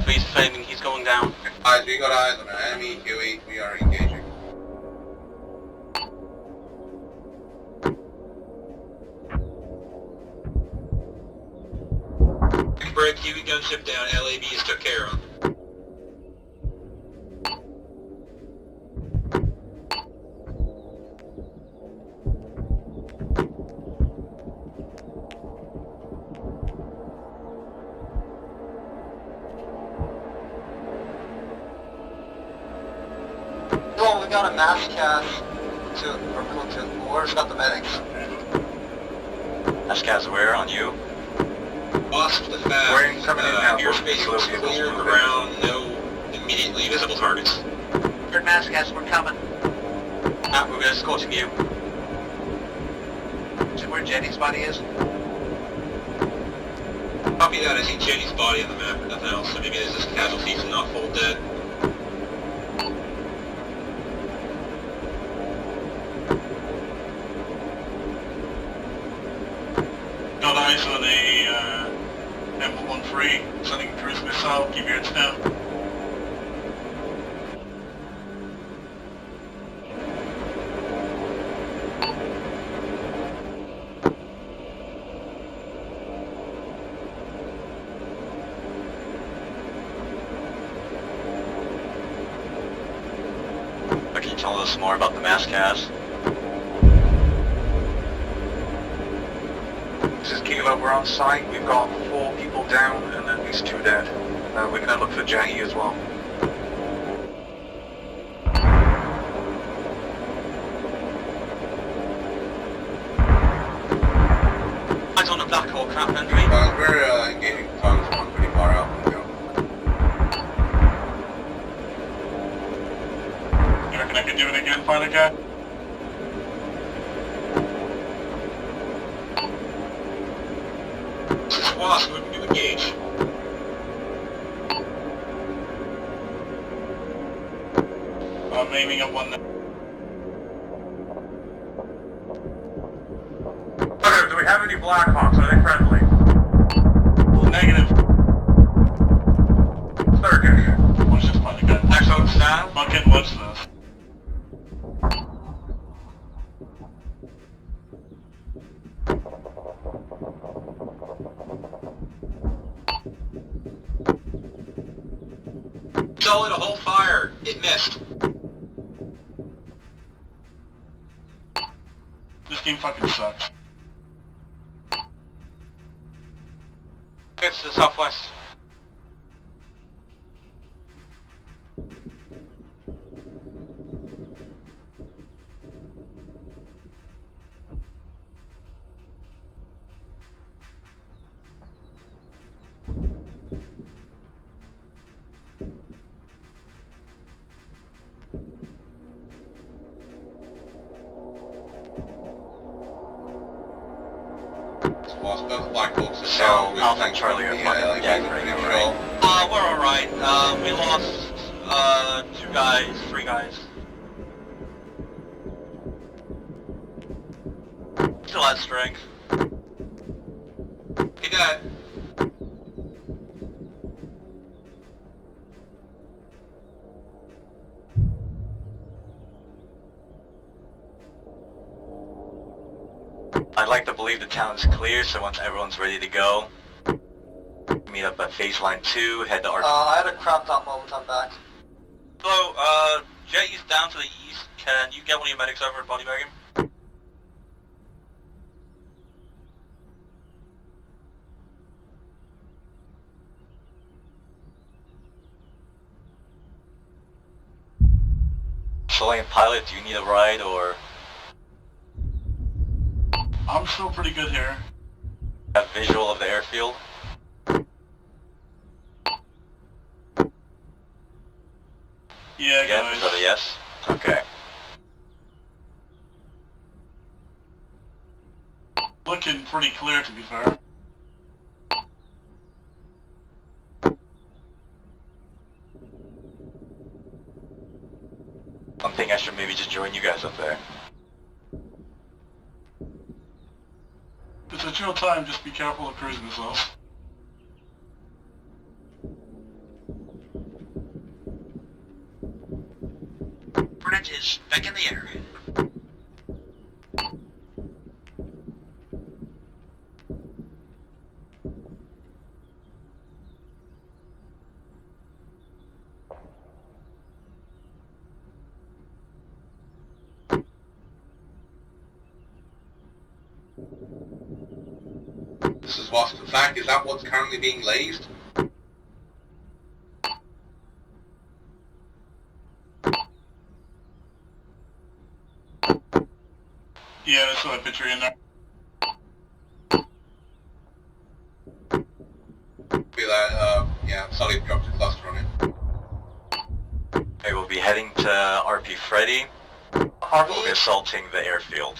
Please flaming, he's going down. Guys, we got eyes on an enemy Huey. We are engaging. Break, Huey gunship down. LAVs took care of. Oh, we got a mass cast for Platoon. Where's got the medics? Mass cast where? On you? Wasp the fast. We're coming in now. Airspace looks clear. Around no immediately visible targets. Third mass cast, we're coming. We're escorting you. See where Jenny's body is? Copy that. I see Jenny's body on the map, but nothing else. So maybe there's just casualties and not full dead. Got eyes on a M13 sending a cruise missile. Keep your heads down. Can you tell us more about the mass cast? This is Kilo, we're on site. We've got 4 people down and at least 2 dead. We're gonna look for Jackie as well. Eyes on the Black Hawk, crap entry. We're engaging tongues one pretty far out. You reckon I can do it again, pilot guy? This is Wasp moving to engage. I'm aiming at one now. Okay, do we have any Blackhawks? Are they friendly? Negative. Turkish. Watch this, pilot guy. Blackhawks down. Bucket, watch this. Solid, a whole fire. It missed. This game fucking sucks. It's to the southwest. Wasp, both Black Hawks are So, down. We're Alpha and thanks Charlie for are the fucking LAVs dead under right now, control. We're alright. We lost 2 guys, 3 guys. Still had strength. Hey, Dad. I'd like to believe the town is clear, so once everyone's ready to go, Meet up at phase line 2, head to RP. I had a crop top moment, I'm back. Hello, Jetty's down to the east. Can you get one of your medics over at body wagon? Chilean pilot, do you need a ride or? I'm still pretty good here. Have visual of the airfield? Yeah, guys. Is that a yes? Okay. Looking pretty clear, to be fair. I'm thinking I should maybe just join you guys up there. It's at your time, just be careful of cruising missiles. Bridge is back in the air. This is what's in fact, is that what's currently being lazed? Yeah, that's what I picture in there. Be that, yeah, solid dropped a cluster on it. Okay, we'll be heading to RP Freddy. We'll be assaulting the airfield.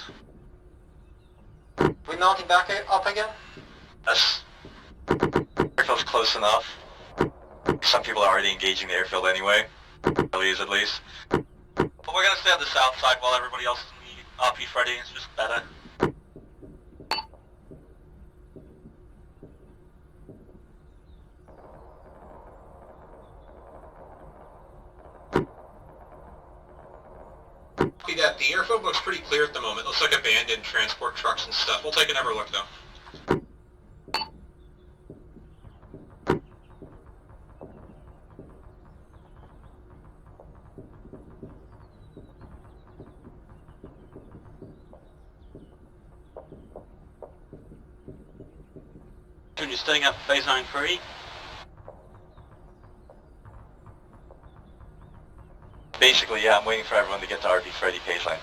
We mounting back up again? Yes. Airfield's close enough. Some people are already engaging the airfield anyway. At least. But we're gonna stay on the south side while everybody else is in the RP Freddy. It's just better. Copy that. The airfield looks pretty clear at the moment. Looks like abandoned transport trucks and stuff. We'll take another look though. You're staying up phase 9-3. Basically, yeah, I'm waiting for everyone to get to RP Freddy phase line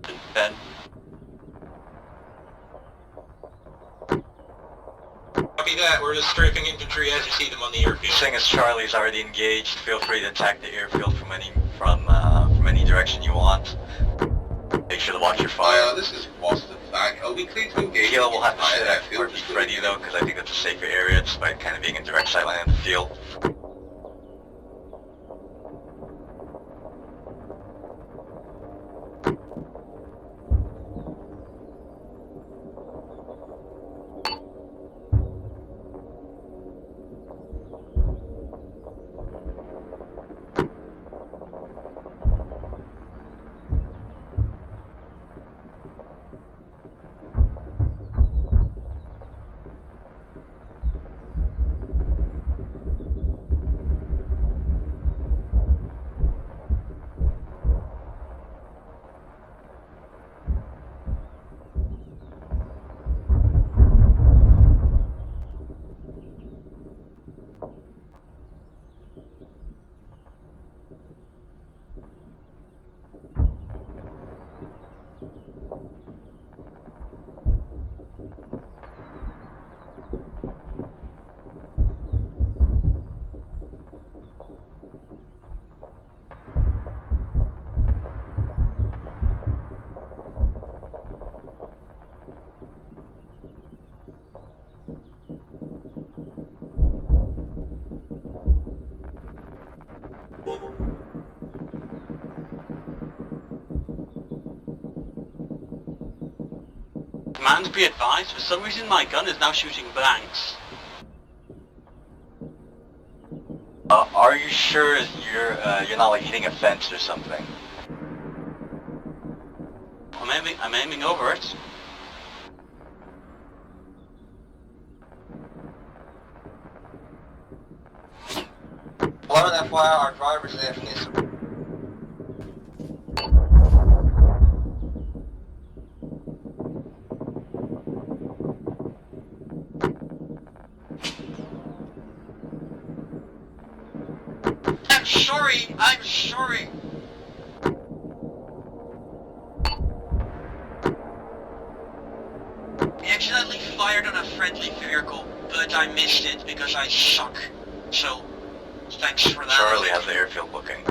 3. Ben. Copy that. We're just strafing infantry as you see them on the airfield. Seeing as Charlie's already engaged, feel free to attack the airfield from any direction you want. Make sure to watch your fire. This is Boston. Are we clear to engage? Kilo will have to sit at RP Freddy though, because I think that's a safer area despite kind of being in direct sight line of the field. Command, be advised, for some reason my gun is now shooting blanks. Are you sure you're not like hitting a fence or something? I'm aiming over it. 11 FYI, our driver's AFK. I'm sorry. We accidentally fired on a friendly vehicle, but I missed it because I suck. So, thanks for that. Charlie has the airfield booking.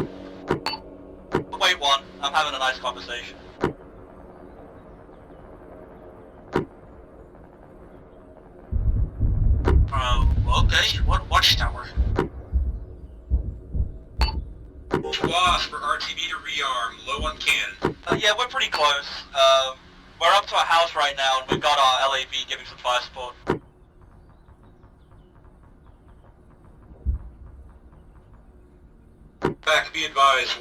Wait one, I'm having a nice conversation. Okay, what watchtower? Wasp for RTB to rearm, low on cannon. Yeah, we're pretty close. We're up to a house right now, and we've got our LAV giving some fire support. Back, be advised,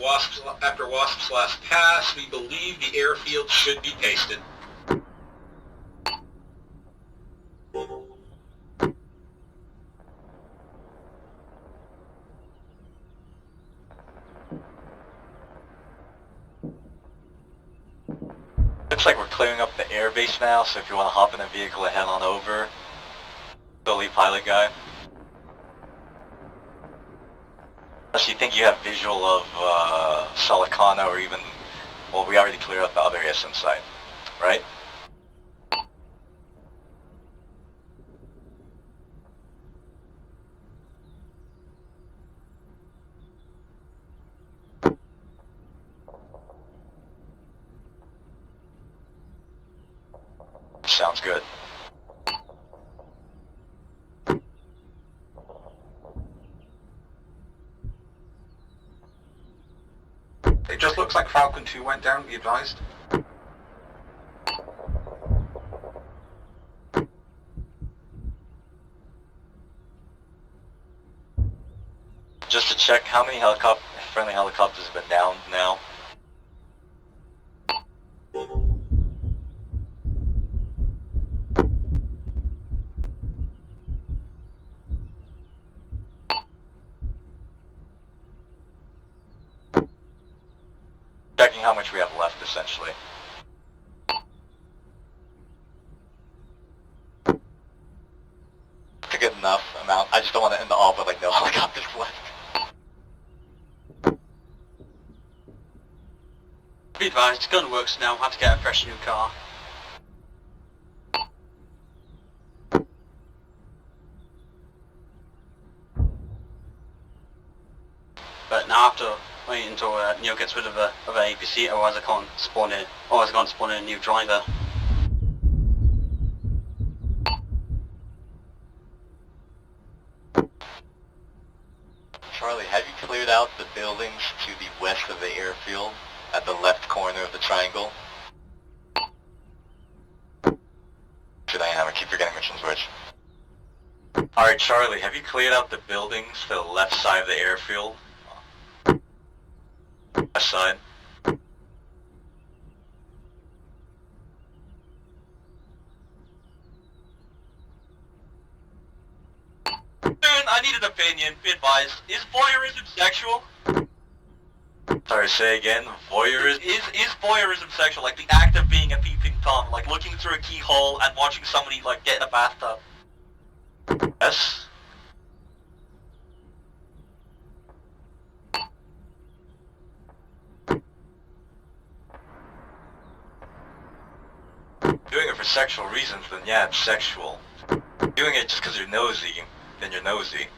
after Wasp's last pass, we believe the airfield should be pasted. Looks like we're clearing up the air base now, so if you want to hop in a vehicle and head on over. Billy pilot guy. Unless you think you have visual of Salicana or even, well, we already cleared up the other SM site, right? Sounds good. It just looks like Falcon 2 went down, be advised. Just to check, how many friendly helicopters have been down now? Checking how much we have left, essentially. To get enough amount. I just don't want to end all with like no helicopters left. Be advised, gun works now, have to get a fresh new car. But now I have to wait until Neo gets rid of an APC, otherwise I can't spawn in a new driver. Charlie, have you cleared out the buildings to the west of the airfield at the left corner of the triangle? Should I am? I keep forgetting which one's which. Alright, Charlie, have you cleared out the buildings to the left side of the airfield? West side. I need an opinion, be advised. Is voyeurism sexual? Sorry, say again. Voyeurism? Is voyeurism sexual? Like the act of being a peeping Tom, like looking through a keyhole and watching somebody like get in a bathtub? Yes. Doing it for sexual reasons, then yeah, it's sexual. Doing it just because you're nosy, then you're nosy.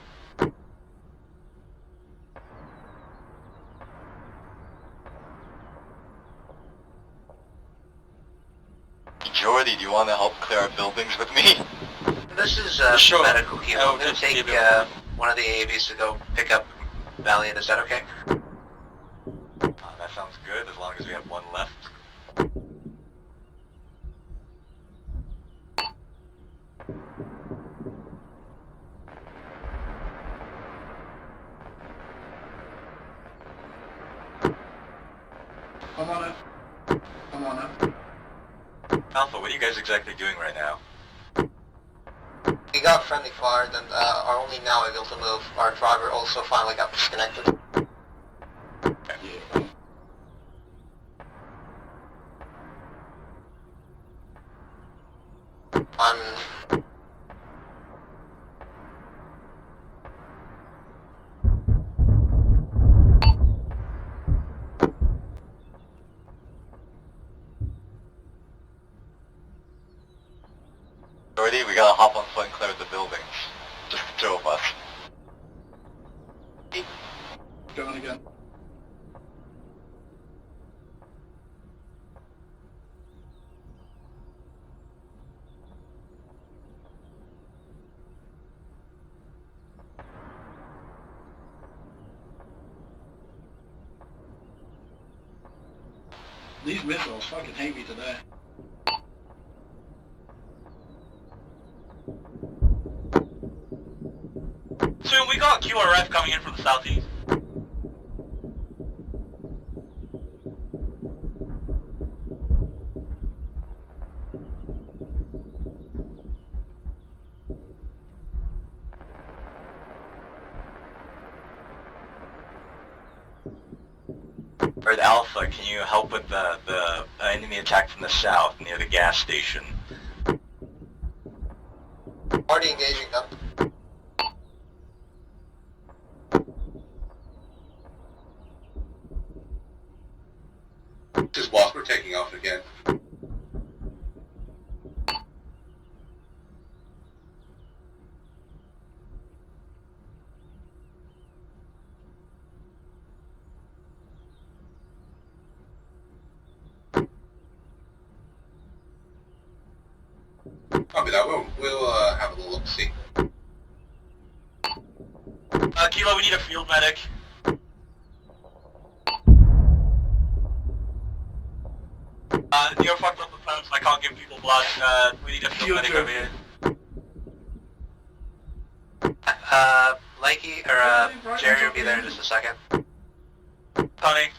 Jordy, do you want to help clear our buildings with me? This is Sure. medical kilo. Oh, I'm going to just take give it one of the AAVs to go pick up Valiant. Is that okay? That sounds good, as long as we have one left. I'm on it. I'm on it. Alpha, what are you guys exactly doing right now? We got friendly fire, then are only now able to move. Our driver also finally got disconnected. Already, we gotta hop on foot and clear the buildings. Just the two of us. Going again. These missiles fucking hate me today. Soon we got QRF coming in from the southeast. Red Alpha, can you help with the enemy attack from the south near the gas station? Already engaging them. This is Wasp, we're taking off again. Copy that, we'll have a little look-see. Kilo, we need a field medic. You're fucked up with pumps, I can't give people blood. We need a field medic over here. Lakey, or Jerry will be there in just a second. Tony.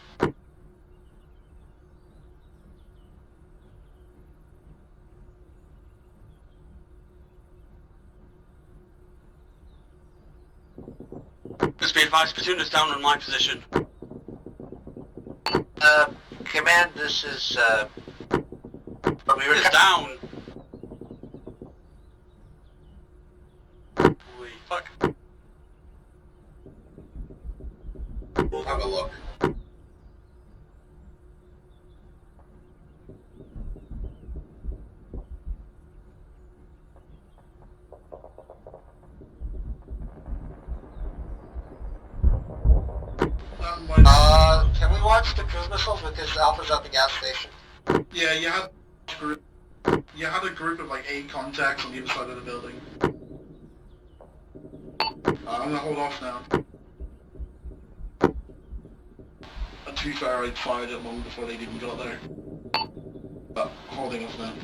Speed 5, platoon is down in my position. Command, this is, we were down. Holy fuck. We'll have a look. Can we watch the cruise missiles because Alpha's at the gas station? Yeah, you had a group of like 8 contacts on the other side of the building. I'm gonna hold off now. And to be fair, I fired at one before they even got there. But holding off now.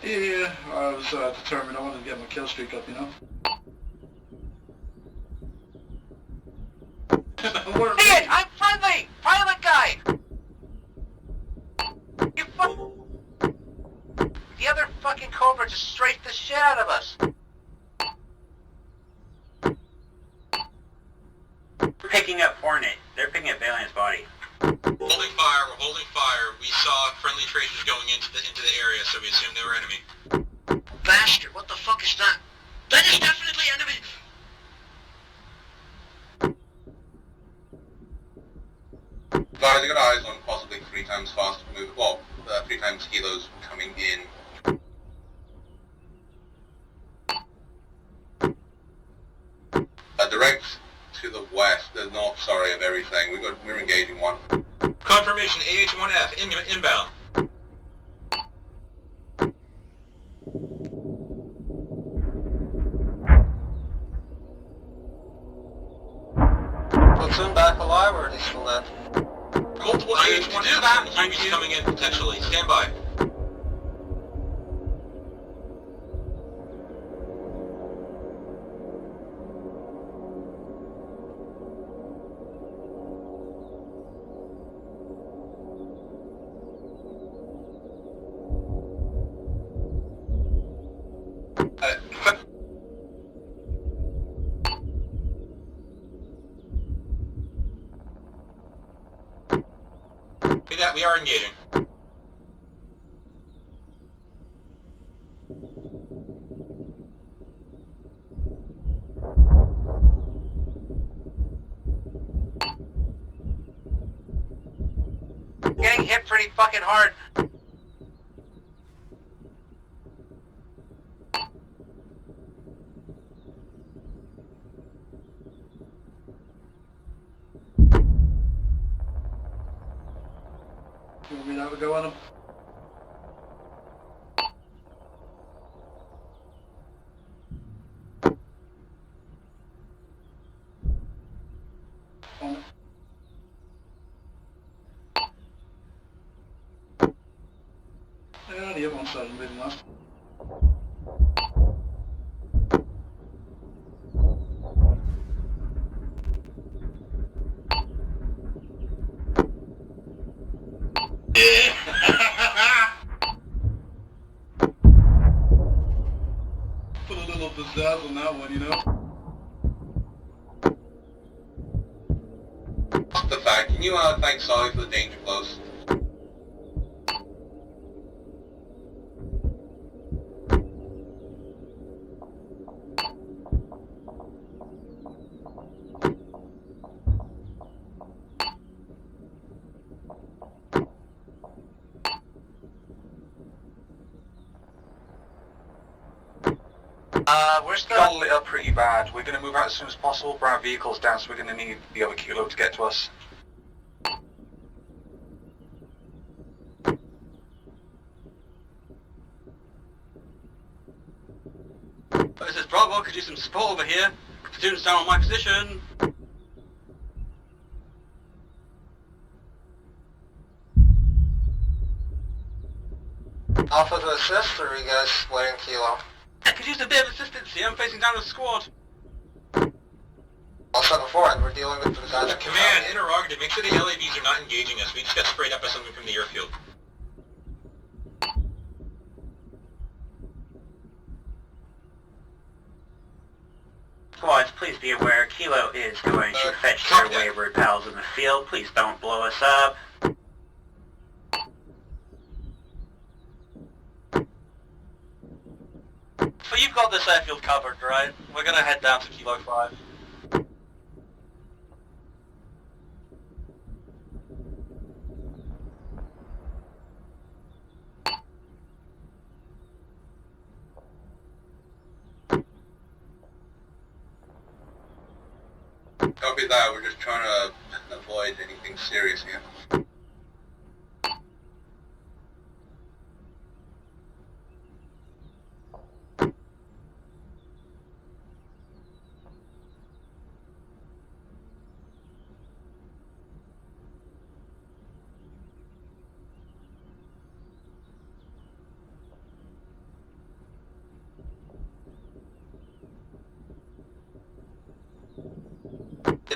Yeah, I was determined I wanted to get my kill streak up, you know? See it! I'm friendly! Pilot guy! You The other fucking Cobra just strafed the shit out of us! We're picking up Hornet. They're picking up Valiant's body. Holding fire, we're holding fire. We saw friendly tracers going into the area, so we assumed they were enemy. Bastard, what the fuck is that? That is definitely enemy! Guys, I got eyes on possibly 3 times faster move. Well, 3 times kilos coming in. Direct to the west, the north, sorry, of everything. We're engaging one. Confirmation, AH-1F, inbound. Platoon back alive, or are they still dead? Multiple AH-1F UVs coming in potentially. Stand by. we are engaging. Getting hit pretty fucking hard. You want me to have a go on him? On it. Yeah, the other one started moving last. Put a little pizzazz on that one, you know? The fact, can you thank Solly for the danger close? We're still Got lit up pretty bad. We're going to move out as soon as possible. Bring our vehicles down, so we're going to need the other kilo to get to us. This is Bravo, could use some support over here. Students down on my position. Alpha to assist, or are you guys splitting Kilo? I could use a bit of assistance here, I'm facing down a squad. Also before, and we're dealing with the guys. Command, interrogative, make sure the LAVs are not engaging us. We just got sprayed up by something from the airfield. Squads, please be aware, Kilo is going to fetch their wayward pals in the field. Please don't blow us up. So you've got this airfield covered, right? We're gonna head down to Kilo 5. Copy that, we're just trying to avoid anything serious here.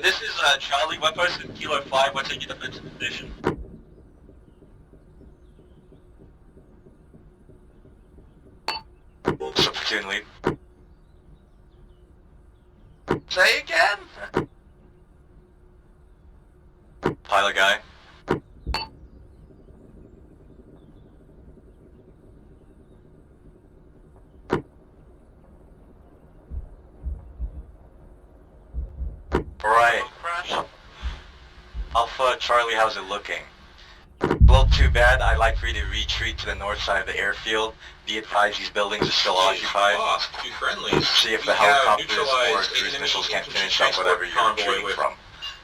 This is Charlie, we're posted Kilo 5, we're taking defensive position. Platoon lead. Say again? Pilot guy. Right. Alpha Charlie, how's it looking? A little too bad. I'd like for you to retreat to the north side of the airfield. Be advised these buildings are still occupied. Two friendlies. See if the helicopters or cruise missiles can't finish up whatever you're retreating from.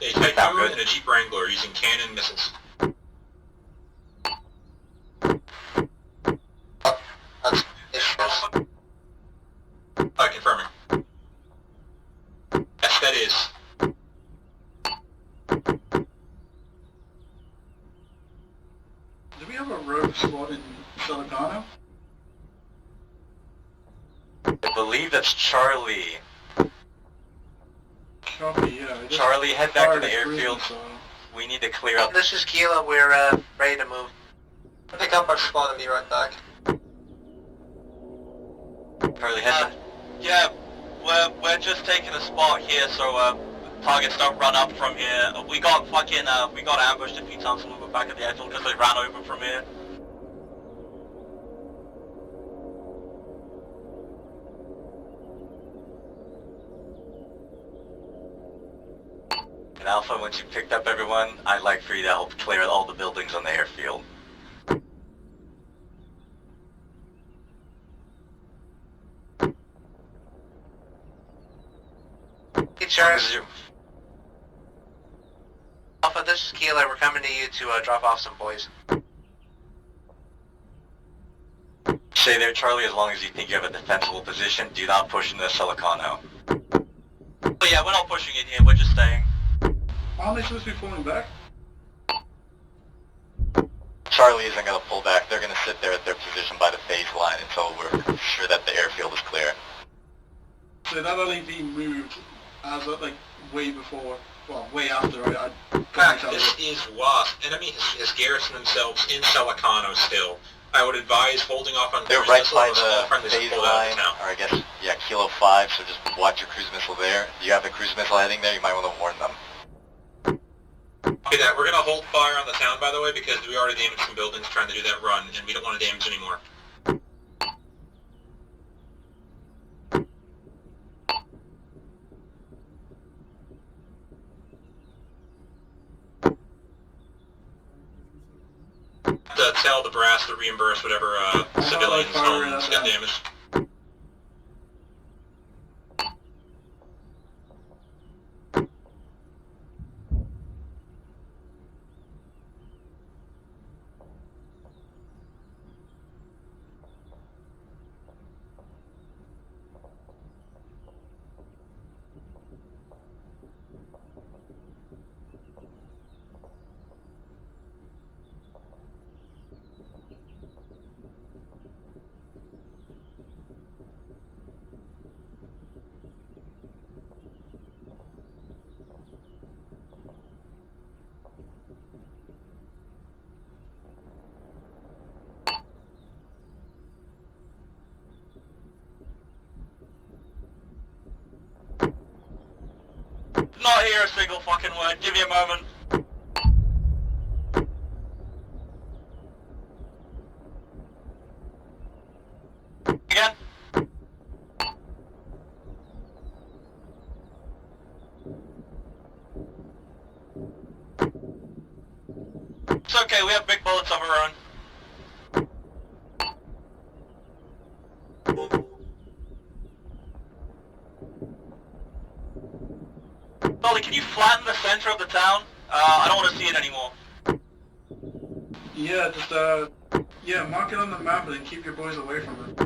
A Sound Typhoon good? and a Jeep Wrangler using cannon missiles. Confirming. Yes, that is. Do we have a rogue squad in Silicano? I believe that's Charlie. Copy, yeah. Charlie, head back to the airfield. We need to clear out. This is Kilo, we're ready to move. Pick up our squad and be right back. Charlie, head back. Yeah, we're just taking a spot here, so targets don't run up from here. We got ambushed a few times when we were back at the airfield because they ran over from here. And Alpha, once you picked up everyone, I'd like for you to help clear all the buildings on the airfield. Hey, Charles. Alpha, this is Keeler. We're coming to you to drop off some boys. Stay there, Charlie, as long as you think you have a defensible position. Do not push into Silicano. Oh yeah, we're not pushing in here, we're just staying. Aren't they supposed to be falling back? Charlie isn't going to pull back. They're going to sit there at their position by the phase line until we're sure that the airfield is clear. So that LAV moved as like way before, well, way after I This is WASP. Enemy has garrisoned themselves in Silicano still. I would advise holding off on They're cruise right missile by until all the friendlies have phase pulled out of line, the town. or I guess, yeah, Kilo 5, so just watch your cruise missile there. You have the cruise missile heading there, you might want to warn them. Okay, we're going to hold fire on the town, by the way, because we already damaged some buildings trying to do that run, and we don't want to damage anymore. To tell the brass to reimburse whatever civilians' homes got damaged. Not hear a single fucking word, give me a moment. Again? It's okay, we have big bullets of our own. Dolly, can you flatten the center of the town? I don't want to see it anymore. Yeah, just yeah, mark it on the map and then keep your boys away from it.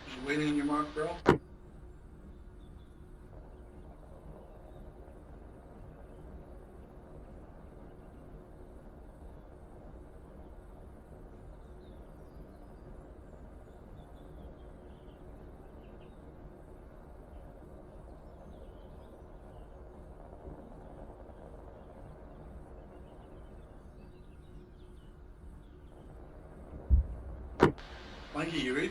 Just waiting on your mark, bro. Mikey, you read?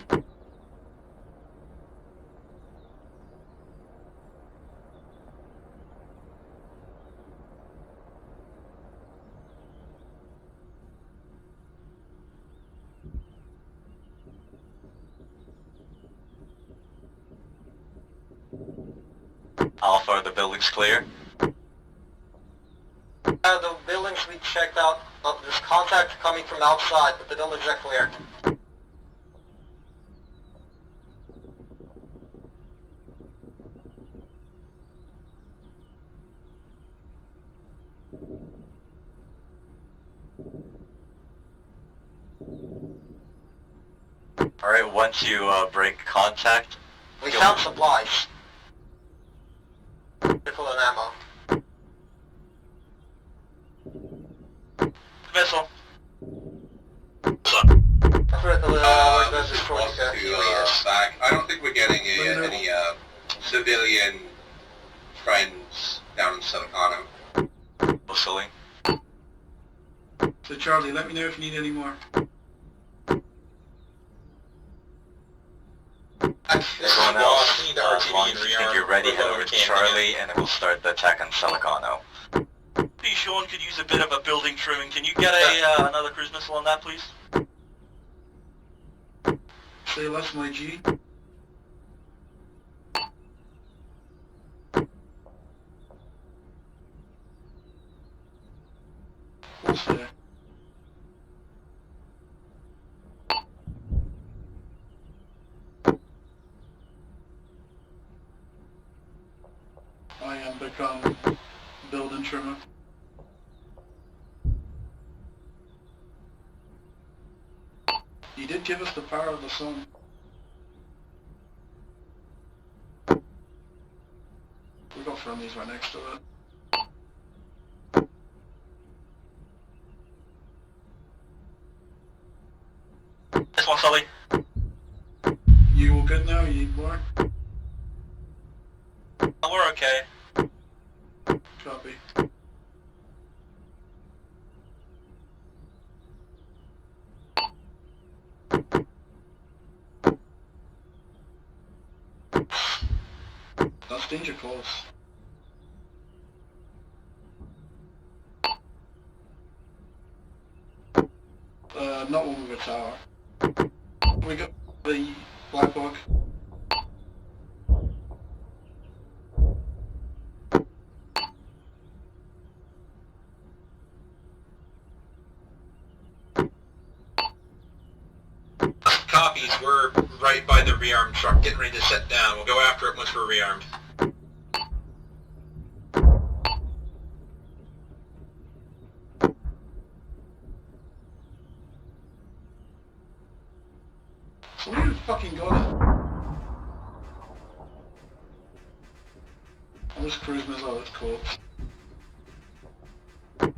Alpha, the building's clear. The buildings we checked out, there's contact coming from outside, but the buildings are clear. Alright, once you break contact... We found supplies. Rifle and ammo. Missile. Back. I don't think we're getting any civilian friends down in Silicano. Whistling. So Charlie, let me know if you need any more. Everyone else, as long as you think you're ready, head over to Charlie, and then we'll start the attack on Silicano. Hey, Sean could use a bit of a building trimming. Can you get another cruise missile on that, please? Say less, my G. What's there? I am become building trimmer. He did give us the power of the sun. We got friendlies right next to it. This one, Sully. You all good now? You need more? We're okay. Copy. That's danger close. Not one with a tower. We got the Black Book. Copies, we're right by the rearmed truck, getting ready to set down. We'll go after it once we're rearmed. So we fucking got it. I'm just cruise missile, it's cool.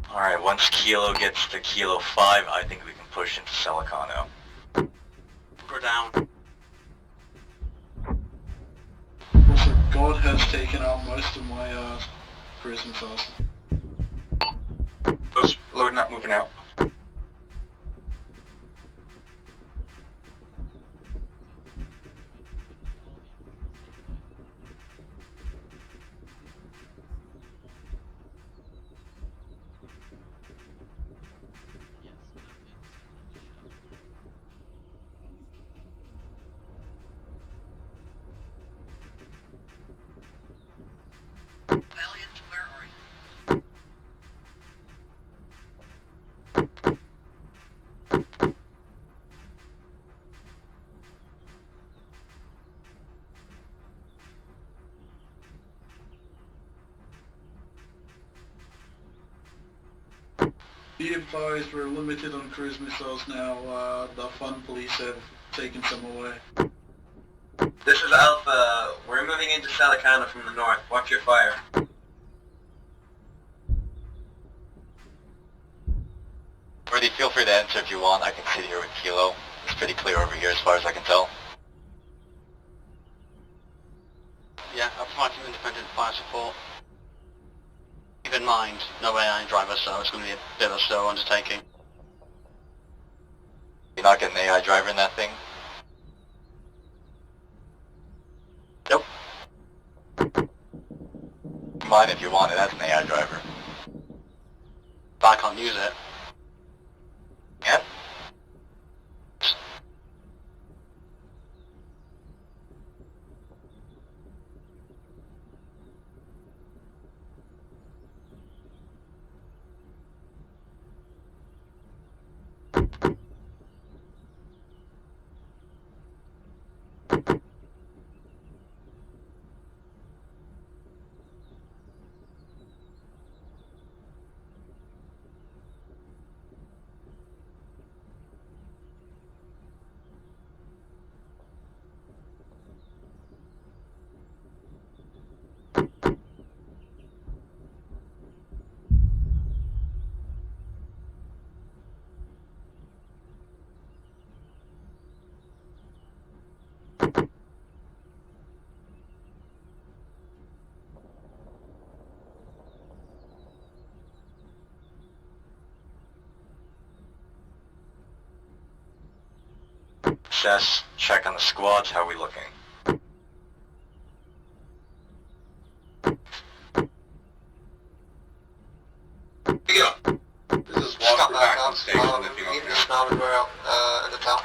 Alright, once Kilo gets to Kilo 5, I think we can push into Silicano. We're down. Also, God has taken out most of my cruise missiles. Those loading up, moving out. Be advised, we're limited on cruise missiles now. The fun police have taken some away. This is Alpha. We're moving into Silicano from the north. Watch your fire. Brady, feel free to enter if you want. I can sit here with Kilo. It's pretty clear over here as far as I can tell. Yeah, I'll provide some independent fire support. Keep in mind, no AI driver, so it's going to be a bit of a slow undertaking. You're not getting an AI driver in that thing? Nope. Mine if you want it, that's an AI driver. But I can't use it. Yeah? assess, check on the squads. How are we looking? Yeah. This is Walker back on station. If you Even now that we're in the town.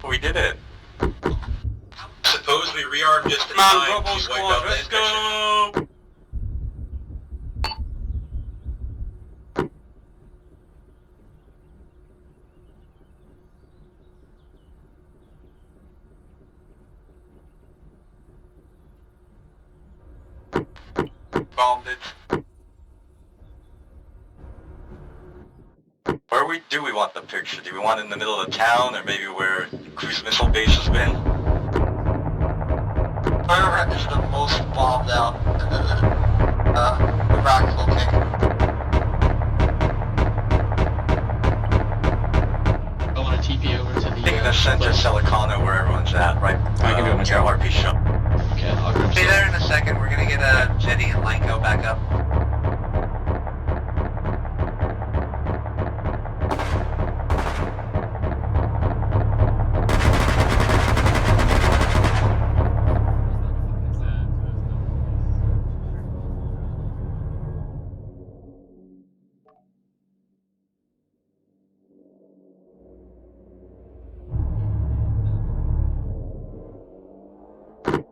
We did it. Suppose we rearm just in Come on, time Robo to wipe Squad, out the let's infection. go! Bombed it. Where do we want the picture? Do we want it in the middle of the town, or maybe where cruise missile base has been? Wherever is the most bombed out, the racks will take. I want to TP over to the. I think the center Silicano where everyone's at, right? I can do it myself. RP shop. Okay, I'll grab Stay some. there in a second. We're gonna get Jetty and Lanko back up.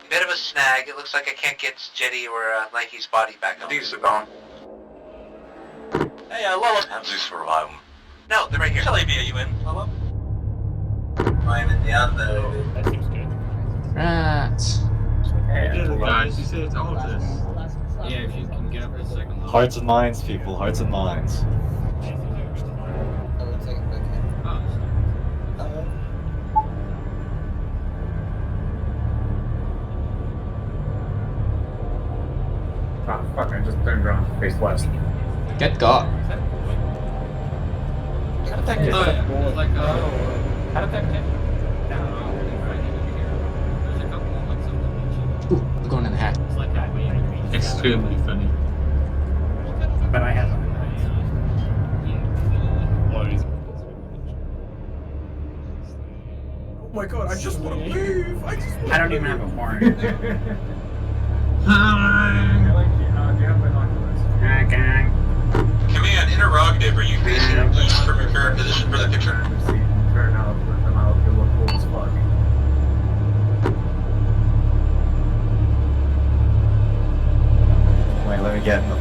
Bit of a snag. It looks like I can't get Jetty or Lanky's body back up. These are gone. Hey, Lola. Have Zeus revive them. No, they're right here. Shall I be you in, Lola? I'm in the other. That seems good. Right. Guys, you saved all of this. Yeah, if you can get up a second. Hearts and minds, people. Hearts and minds. Ah, fuck, I just turned around, faced west. Get got. How did that get How did that get down? Ooh, we're going in the hat. Extremely funny. But I had Oh my god, I just want to move! I don't even have a horn. Do you have binoculars? Okay. Command, interrogative. Are you facing east from your current position for the picture? Turn out, let them out, you look cool as fuck. Wait, let me get in the